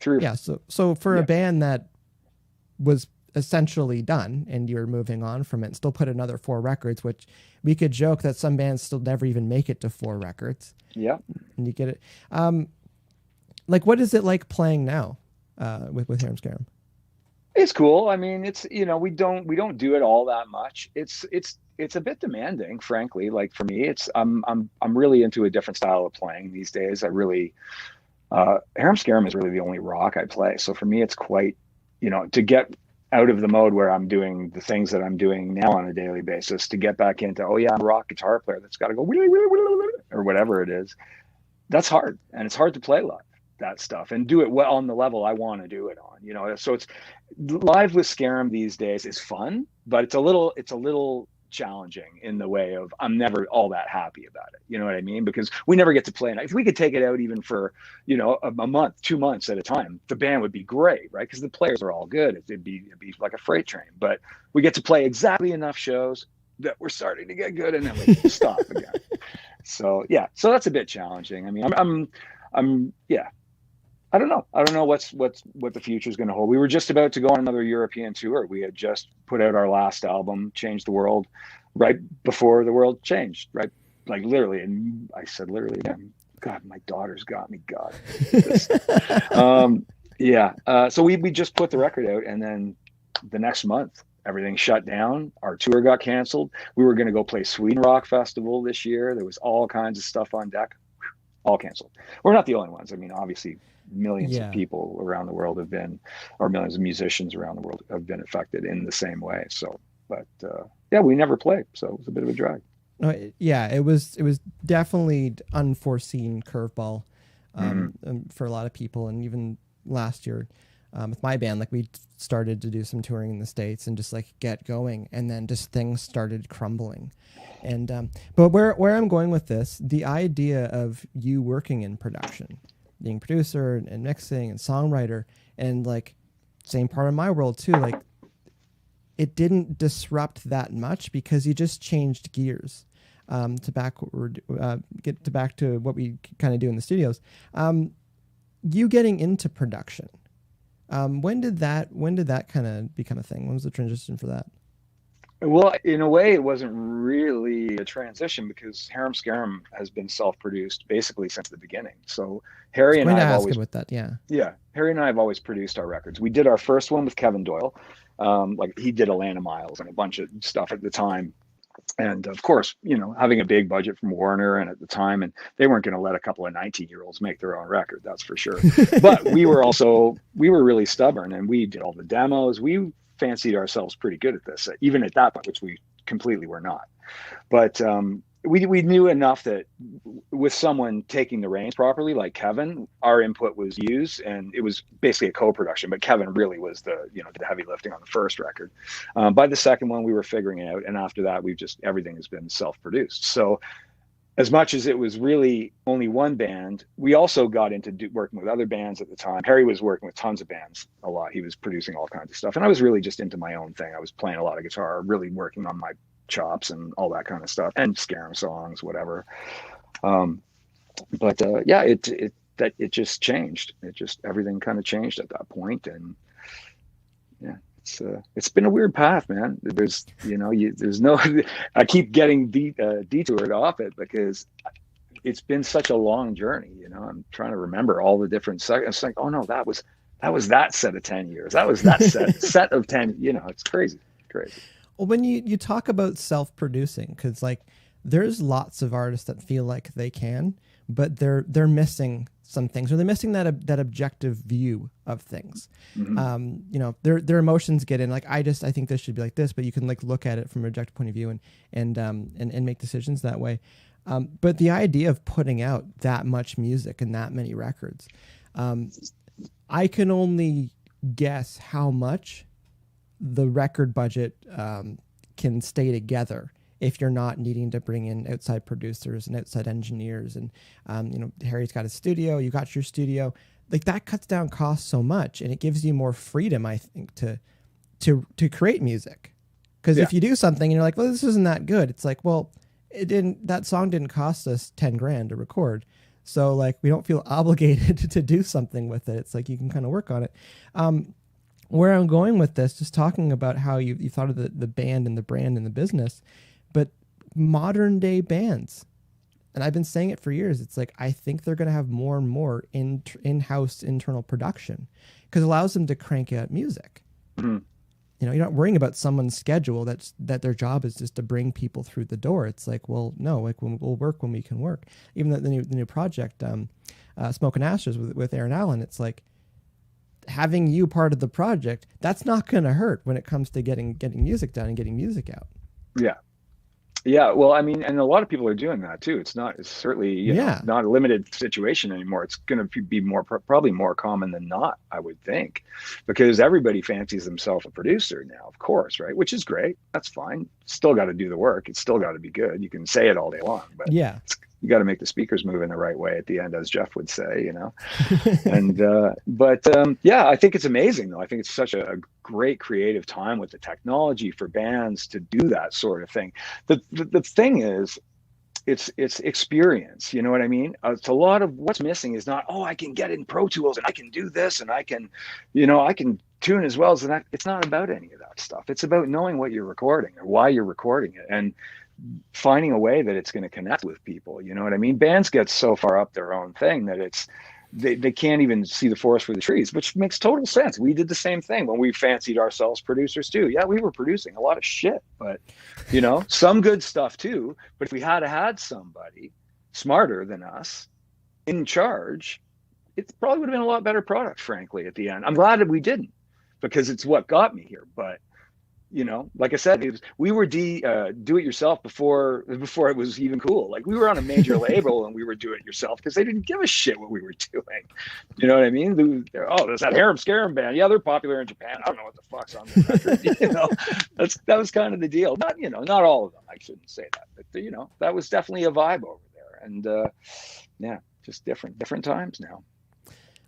3 or 4. Yeah. So for a band that was essentially done and you're moving on from it, and still put another 4 records, which we could joke that some bands still never even make it to 4 records. Yeah. And you get it. Like, what is it like playing now with Harem Scarem? It's cool. I mean, it's, we don't do it all that much. It's a bit demanding, frankly. Like for me, I'm really into a different style of playing these days. I really, Harem Scarem is really the only rock I play. So for me, it's quite, to get out of the mode where I'm doing the things that I'm doing now on a daily basis, to get back into, oh yeah, I'm a rock guitar player that's got to go or whatever it is. That's hard. And it's hard to play live, that stuff, and do it well on the level I want to do it on, so it's live with Scarem these days is fun, but it's a little challenging in the way of I'm never all that happy about it. You know what I mean? Because we never get to play. If we could take it out even for, a month, 2 months at a time, the band would be great, right? Because the players are all good. It'd be like a freight train, but we get to play exactly enough shows that we're starting to get good, and then we stop again. So yeah, so that's a bit challenging. I mean, I'm I don't know. I don't know what the future is going to hold. We were just about to go on another European tour. We had just put out our last album, Change the World, right before the world changed, right? Like literally. And I said literally again, God, my daughter's got me. God. So we just put the record out, and then the next month, everything shut down. Our tour got canceled. We were going to go play Sweden Rock Festival this year. There was all kinds of stuff on deck, all canceled. We're not the only ones. I mean, obviously, millions of people around the world millions of musicians around the world have been affected in the same way. So, but we never played. So it was a bit of a drag. It was definitely unforeseen curveball for a lot of people. And even last year with my band, like we started to do some touring in the States and just like get going, and then just things started crumbling. And but where I'm going with this, the idea of you working in production, being producer and mixing and songwriter, and like same part of my world too, like it didn't disrupt that much because you just changed gears get back to what we kind of do in the studios. You getting into production, when did that kind of become a thing? When was the transition for that? Well, in a way, it wasn't really a transition because Harem Scarem has been self-produced basically since the beginning. So Harry and I have always about that, Harry and I have always produced our records. We did our first one with Kevin Doyle, like he did Atlanta Miles and a bunch of stuff at the time. And of course, having a big budget from Warner, and at the time, and they weren't going to let a couple of 19-year-olds make their own record, that's for sure. But we were really stubborn, and we did all the demos. We fancied ourselves pretty good at this, even at that point, which we completely were not. But we knew enough that with someone taking the reins properly, like Kevin, our input was used, and it was basically a co-production, but Kevin really was the heavy lifting on the first record. By the second one, we were figuring it out. And after that, everything has been self-produced. So as much as it was really only one band, we also got into working with other bands at the time. Harry was working with tons of bands a lot. He was producing all kinds of stuff. And I was really just into my own thing. I was playing a lot of guitar, really working on my chops and all that kind of stuff, and Scarem songs, whatever. Yeah, it just changed. Everything kind of changed at that point. And yeah, it's been a weird path, man. There's no, I keep getting detoured off it because it's been such a long journey. I'm trying to remember all the different seconds. It's like, oh no, that was that set of 10 years. That was that set of 10, it's crazy. Well, when you talk about self-producing, because like there's lots of artists that feel like they can, but they're missing some things, or they're missing that objective view of things. Mm-hmm. Their emotions get in. Like I think this should be like this, but you can like look at it from an objective point of view and make decisions that way. But the idea of putting out that much music and that many records, I can only guess how much the record budget can stay together if you're not needing to bring in outside producers and outside engineers. And, Harry's got a studio, you got your studio, like that cuts down costs so much, and it gives you more freedom, I think, to create music. Cause if you do something and you're like, well, this isn't that good. It's like, well, that song didn't cost us 10 grand to record. So like, we don't feel obligated to do something with it. It's like, you can kind of work on it. Where I'm going with this, just talking about how you thought of the band and the brand and the business, but modern day bands, and I've been saying it for years, it's like, I think they're going to have more and more in-house internal production because it allows them to crank out music. Mm-hmm. You're not worrying about someone's schedule that their job is just to bring people through the door. It's like, well, no, like we'll work when we can work. Even the new project, Smoke and Ashes with Aaron Allen, it's like, having you part of the project, that's not going to hurt when it comes to getting music done and getting music out. Yeah. Well, I mean, and a lot of people are doing that too. It's certainly not a limited situation anymore. It's going to be probably more common than not, I would think, because everybody fancies themselves a producer now, of course, right? Which is great. That's fine. Still got to do the work. It's still got to be good. You can say it all day long, but you got to make the speakers move in the right way at the end, as Jeff would say, and, I think it's amazing though. I think it's such a great creative time with the technology for bands to do that sort of thing. The thing is, it's experience. You know what I mean? It's a lot of what's missing is not, I can get in Pro Tools and I can do this and I can tune as well as that. It's not about any of that stuff. It's about knowing what you're recording or why you're recording it and finding a way that it's going to connect with people. You know what I mean? Bands get so far up their own thing that they can't even see the forest for the trees, which makes total sense. We did the same thing when we fancied ourselves producers too. Yeah, we were producing a lot of shit, but some good stuff too. But if we had somebody smarter than us in charge, it probably would have been a lot better product, frankly, at the end. I'm glad that we didn't, because it's what got me here. But like I said, we were do-it-yourself before it was even cool. Like we were on a major label and we were do-it-yourself because they didn't give a shit what we were doing. You know what I mean? There's that Harem Scarem band. Yeah, they're popular in Japan. I don't know what the fuck's on the record. That was kind of the deal. Not all of them. I shouldn't say that, but that was definitely a vibe over there. And just different times now.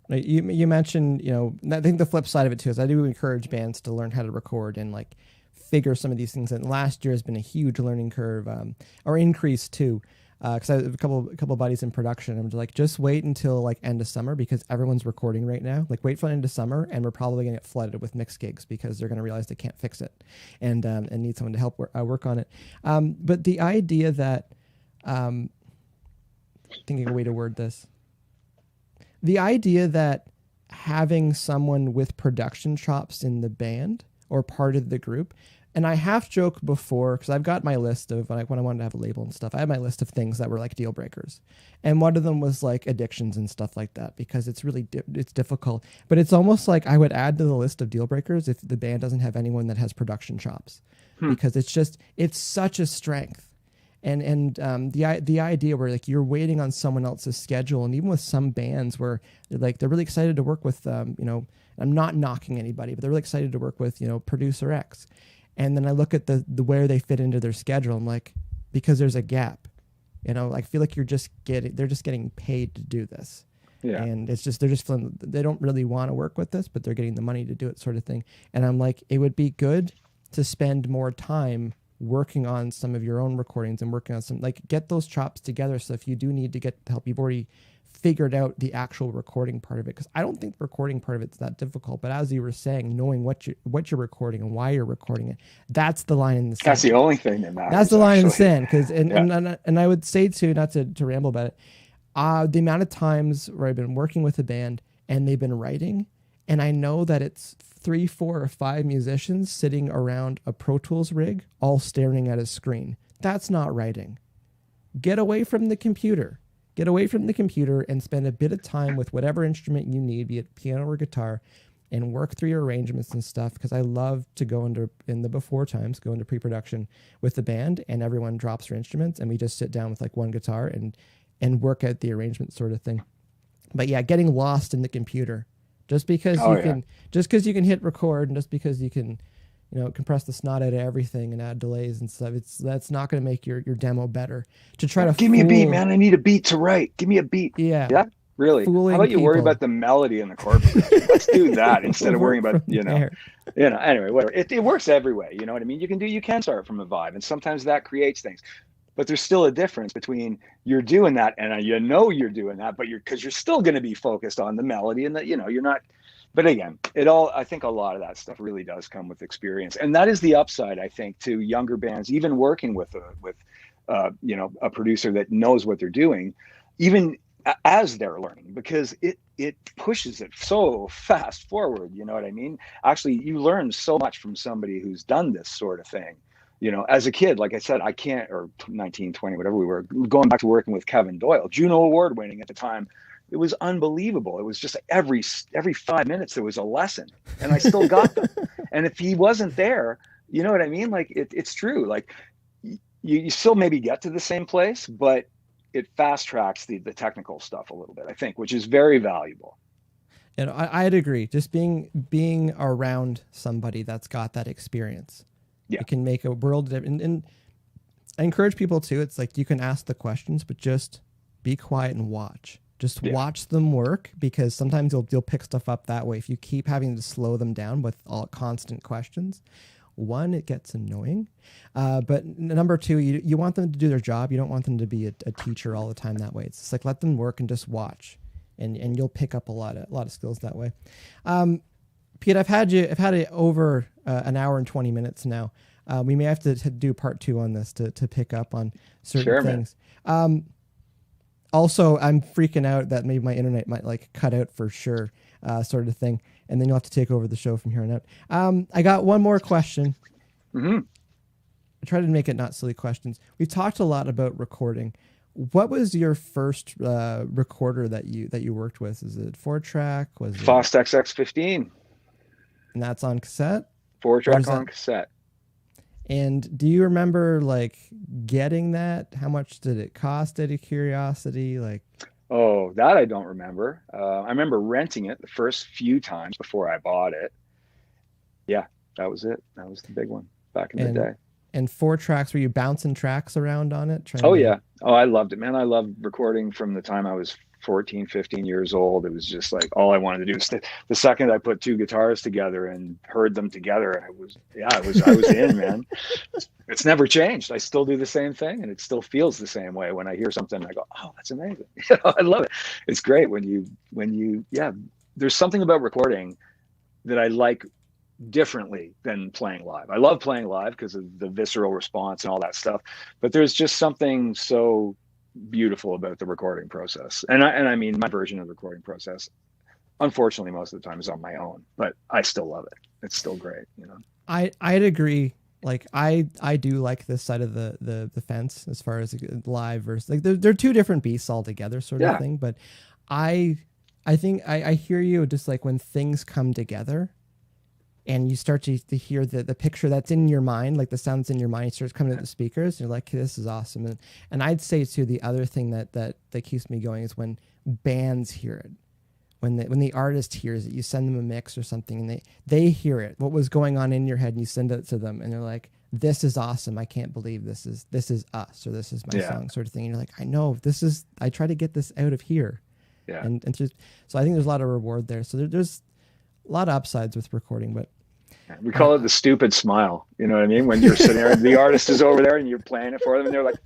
You mentioned, I think the flip side of it too is I do encourage bands to learn how to record and like figure some of these things out. And last year has been a huge learning curve, or increase too. Because I have a couple buddies in production. I'm just wait until like end of summer because everyone's recording right now. Like wait for end of summer, and we're probably gonna get flooded with mixed gigs because they're gonna realize they can't fix it, and need someone to help work on it. But the idea that, thinking of a way to word this. The idea that having someone with production chops in the band or part of the group, and I have joked before because I've got my list of like when I wanted to have a label and stuff, I had my list of things that were like deal breakers, and one of them was like addictions and stuff like that because it's really it's difficult. But it's almost like I would add to the list of deal breakers if the band doesn't have anyone that has production chops, because it's such a strength. And the idea where like you're waiting on someone else's schedule, and even with some bands where they're really excited to work with I'm not knocking anybody, but they're really excited to work with producer X, and then I look at the where they fit into their schedule. I'm like, because there's a gap, You know, I feel like they're just getting paid to do this. Yeah. And it's just, they're just feeling, they don't really want to work with this, but they're getting the money to do it, sort of thing. And I'm like, it would be good to spend more time working on some of your own recordings and working on some, like, get those chops together. So if you do need to get help, you've already figured out the actual recording part of it. Cause I don't think the recording part of it's that difficult, but as you were saying, knowing what you're recording and why you're recording it, that's the line in the sand. That's the only thing that matters. That's the line in the sand. Cause, and I would say too, not to ramble about it, the amount of times where I've been working with a band and they've been writing, and I know that it's 3, 4, or 5 musicians sitting around a Pro Tools rig, all staring at a screen. That's not writing. Get away from the computer. Get away from the computer and spend a bit of time with whatever instrument you need, be it piano or guitar, and work through your arrangements and stuff. Because I love to go into pre-production with the band, and everyone drops their instruments, and we just sit down with like one guitar and work out the arrangement, sort of thing. But yeah, getting lost in the computer. Just because you can hit record, and just because you can, compress the snot out of everything and add delays and stuff, that's not going to make your demo better. To try to give me a beat, man. I need a beat to write. Give me a beat. Yeah. Yeah. Really. How about you worry about the melody and the chord progression? Let's do that instead of worrying about, anyway, whatever. It works every way. You know what I mean? You can start from a vibe, and sometimes that creates things. But there's still a difference between you're doing that and you're doing that, but because you're still going to be focused on the melody and that, you're not. But again, I think a lot of that stuff really does come with experience. And that is the upside, I think, to younger bands, even working with a producer that knows what they're doing, even as they're learning, because it pushes it so fast forward. You know what I mean? Actually, you learn so much from somebody who's done this sort of thing. As a kid, like I said, I can't, or 19, 20, whatever we were, going back to working with Kevin Doyle, Juno Award winning at the time. It was unbelievable. It was just every 5 minutes there was a lesson, and I still got them. And if he wasn't there, you know what I mean? Like it's true. Like you still maybe get to the same place, but it fast tracks the technical stuff a little bit, I think, which is very valuable. And I'd agree. Just being around somebody that's got that experience. Yeah. It can make a world of difference. And I encourage people too. It's like, you can ask the questions, but just be quiet and watch. Just watch them work, because sometimes you'll pick stuff up that way. If you keep having to slow them down with all constant questions, one, it gets annoying. But number two, you want them to do their job. You don't want them to be a teacher all the time that way. It's just like, let them work and just watch, and you'll pick up a lot of skills that way. Pete, I've had it over an hour and 20 minutes now. We may have to do part 2 on this to pick up on certain things. Also, I'm freaking out that maybe my internet might like cut out for sure, sort of thing. And then you'll have to take over the show from here on out. I got one more question. Mm-hmm. I try to make it not silly questions. We've talked a lot about recording. What was your first recorder that you worked with? Is it 4-track? Was it Foss XX15? And that's on cassette? 4-track on cassette. And do you remember like getting that? How much did it cost, out of curiosity? Like, oh, that I don't remember. I remember renting it the first few times before I bought it. Yeah, that was it. That was the big one back in the day. And 4 tracks, were you bouncing tracks around on it? Yeah. Oh, I loved it, man. I loved recording from the time I was 14, 15 years old. It was just like, all I wanted to do was the second I put 2 guitars together and heard them together, I was in, man. It's never changed. I still do the same thing, and it still feels the same way. When I hear something, I go, oh, that's amazing. I love it. It's great when you, there's something about recording that I like differently than playing live. I love playing live because of the visceral response and all that stuff, but there's just something so beautiful about the recording process. And I mean, my version of the recording process, unfortunately, most of the time is on my own, but I still love it. It's still great, I'd agree. Like I do like this side of the fence as far as live versus like they're 2 different beasts altogether, sort of thing. But I think I hear you, just like when things come together and you start to hear the picture that's in your mind, like the sounds in your mind starts coming to the speakers. You're like, this is awesome. And I'd say too, the other thing that keeps me going is when bands hear it. When the artist hears it, you send them a mix or something, and they hear it, what was going on in your head, and you send it to them, and they're like, this is awesome. I can't believe this is us, or this is my song, sort of thing. And you're like, I know I try to get this out of here. Yeah. And just, so I think there's a lot of reward there. So there's a lot of upsides with recording, but we call it the stupid smile. You know what I mean? When you're sitting there, the artist is over there and you're playing it for them and they're like,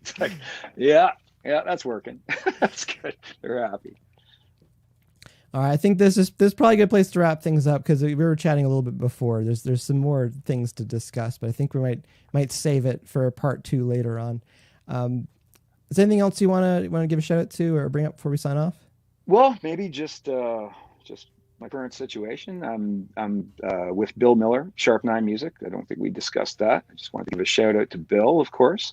it's like, yeah, that's working. That's good. They're happy. All right, I think this is probably a good place to wrap things up, because we were chatting a little bit before. There's some more things to discuss, but I think we might save it for part 2 later on. Is there anything else you want to give a shout out to or bring up before we sign off? Well, maybe just my current situation. I'm with Bill Miller, Sharp 9 Music. I don't think we discussed that. I just wanted to give a shout out to Bill, of course.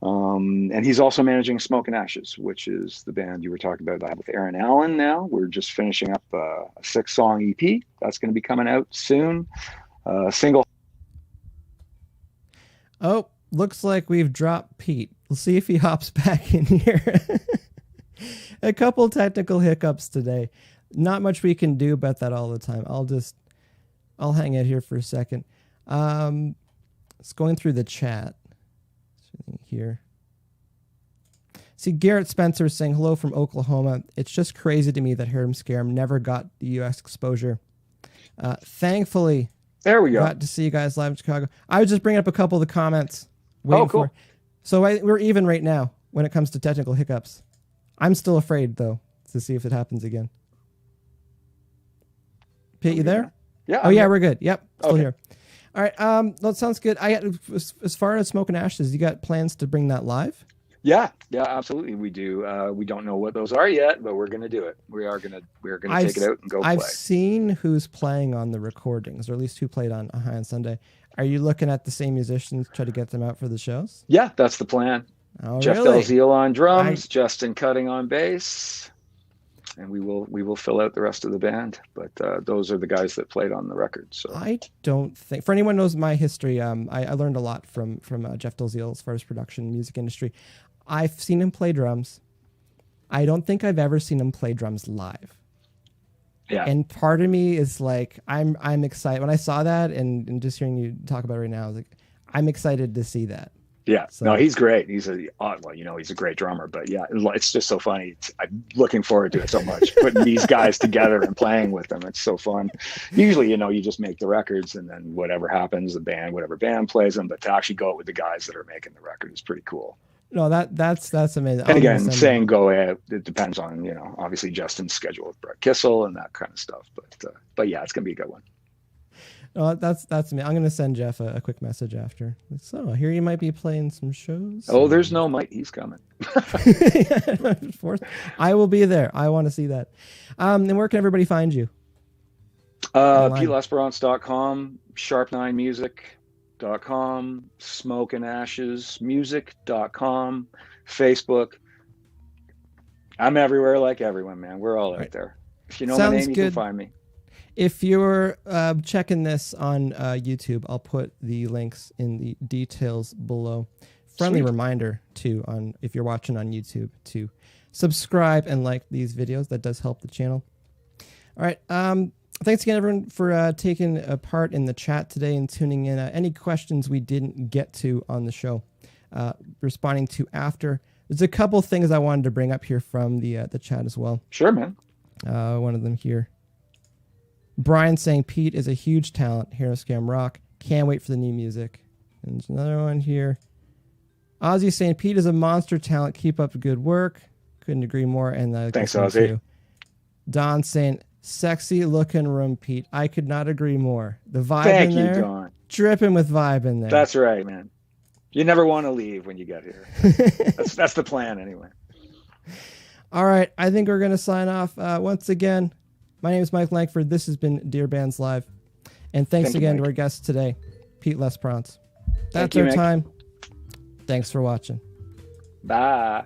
And he's also managing Smoke and Ashes, which is the band you were talking about. I have with Aaron Allen now. We're just finishing up a 6-song EP. That's going to be coming out soon. Single. Oh, looks like we've dropped Pete. We'll see if he hops back in here. A couple technical hiccups today. Not much we can do about that all the time. I'll hang out here for a second. It's going through the chat here. See, Garrett Spencer saying hello from Oklahoma. It's just crazy to me that Harem Scarem never got the U.S. exposure. Thankfully, there we go. Got to see you guys live in Chicago. I was just bringing up a couple of the comments. Oh, cool. So we're even right now when it comes to technical hiccups. I'm still afraid, though, to see if it happens again. Pete, you there? Yeah. Oh, yeah, we're good. Yep, still Okay. here. All right, that sounds good. As far as Smoke and Ashes, you got plans to bring that live? Yeah, absolutely. We do. We don't know what those are yet, but we're going to do it. We're going to take it out and go play. I've seen who's playing on the recordings, or at least who played on High on Sunday. Are you looking at the same musicians, try to get them out for the shows? Yeah, that's the plan. Oh, Jeff really? Delzeal on drums, Justin Cutting on bass, and we will fill out the rest of the band. But those are the guys that played on the record. So I don't think, for anyone who knows my history, I learned a lot from Jeff Delzeal as far as production, music industry. I've seen him play drums. I don't think I've ever seen him play drums live. Yeah. And part of me is like, I'm excited. When I saw that and just hearing you talk about it right now, I was like, I'm excited to see that. Yeah, so, no, he's great. He's he's a great drummer, but yeah, it's just so funny. I'm looking forward to it so much, putting these guys together and playing with them. It's so fun. Usually, you just make the records and then whatever happens, whatever band plays them, but to actually go out with the guys that are making the record is pretty cool. No, that's amazing. And again, saying go ahead, it depends on, obviously Justin's schedule with Brett Kissel and that kind of stuff. But yeah, it's going to be a good one. Oh, that's me. I'm going to send Jeff a quick message after. So I hear you might be playing some shows. Oh, there's no Mike. He's coming. I will be there. I want to see that. And where can everybody find you? PeteLesperance.com, Sharp9Music.com, Smoke and Ashes Music.com, Facebook. I'm everywhere like everyone, man. We're all out there. If you know my name, you can find me. If you're checking this on YouTube, I'll put the links in the details below. Friendly reminder, too, if you're watching on YouTube, to subscribe and like these videos. That does help the channel. All right. Thanks again, everyone, for taking a part in the chat today and tuning in. Any questions we didn't get to on the show, responding to after. There's a couple things I wanted to bring up here from the chat as well. Sure, man. One of them here. Brian saying Pete is a huge talent. Harem Scarem rock. Can't wait for the new music. And there's another one here. Ozzy saying Pete is a monster talent. Keep up the good work. Couldn't agree more. And thanks, Ozzy. Too. Don saying sexy looking room, Pete. I could not agree more. The vibe in there. Don. Dripping with vibe in there. That's right, man. You never want to leave when you get here. That's the plan anyway. All right. I think we're going to sign off once again. My name is Mike Langford. This has been DearBands Live. And thanks again to our guest today, Pete Lesperance. That's our time. Thanks for watching. Bye.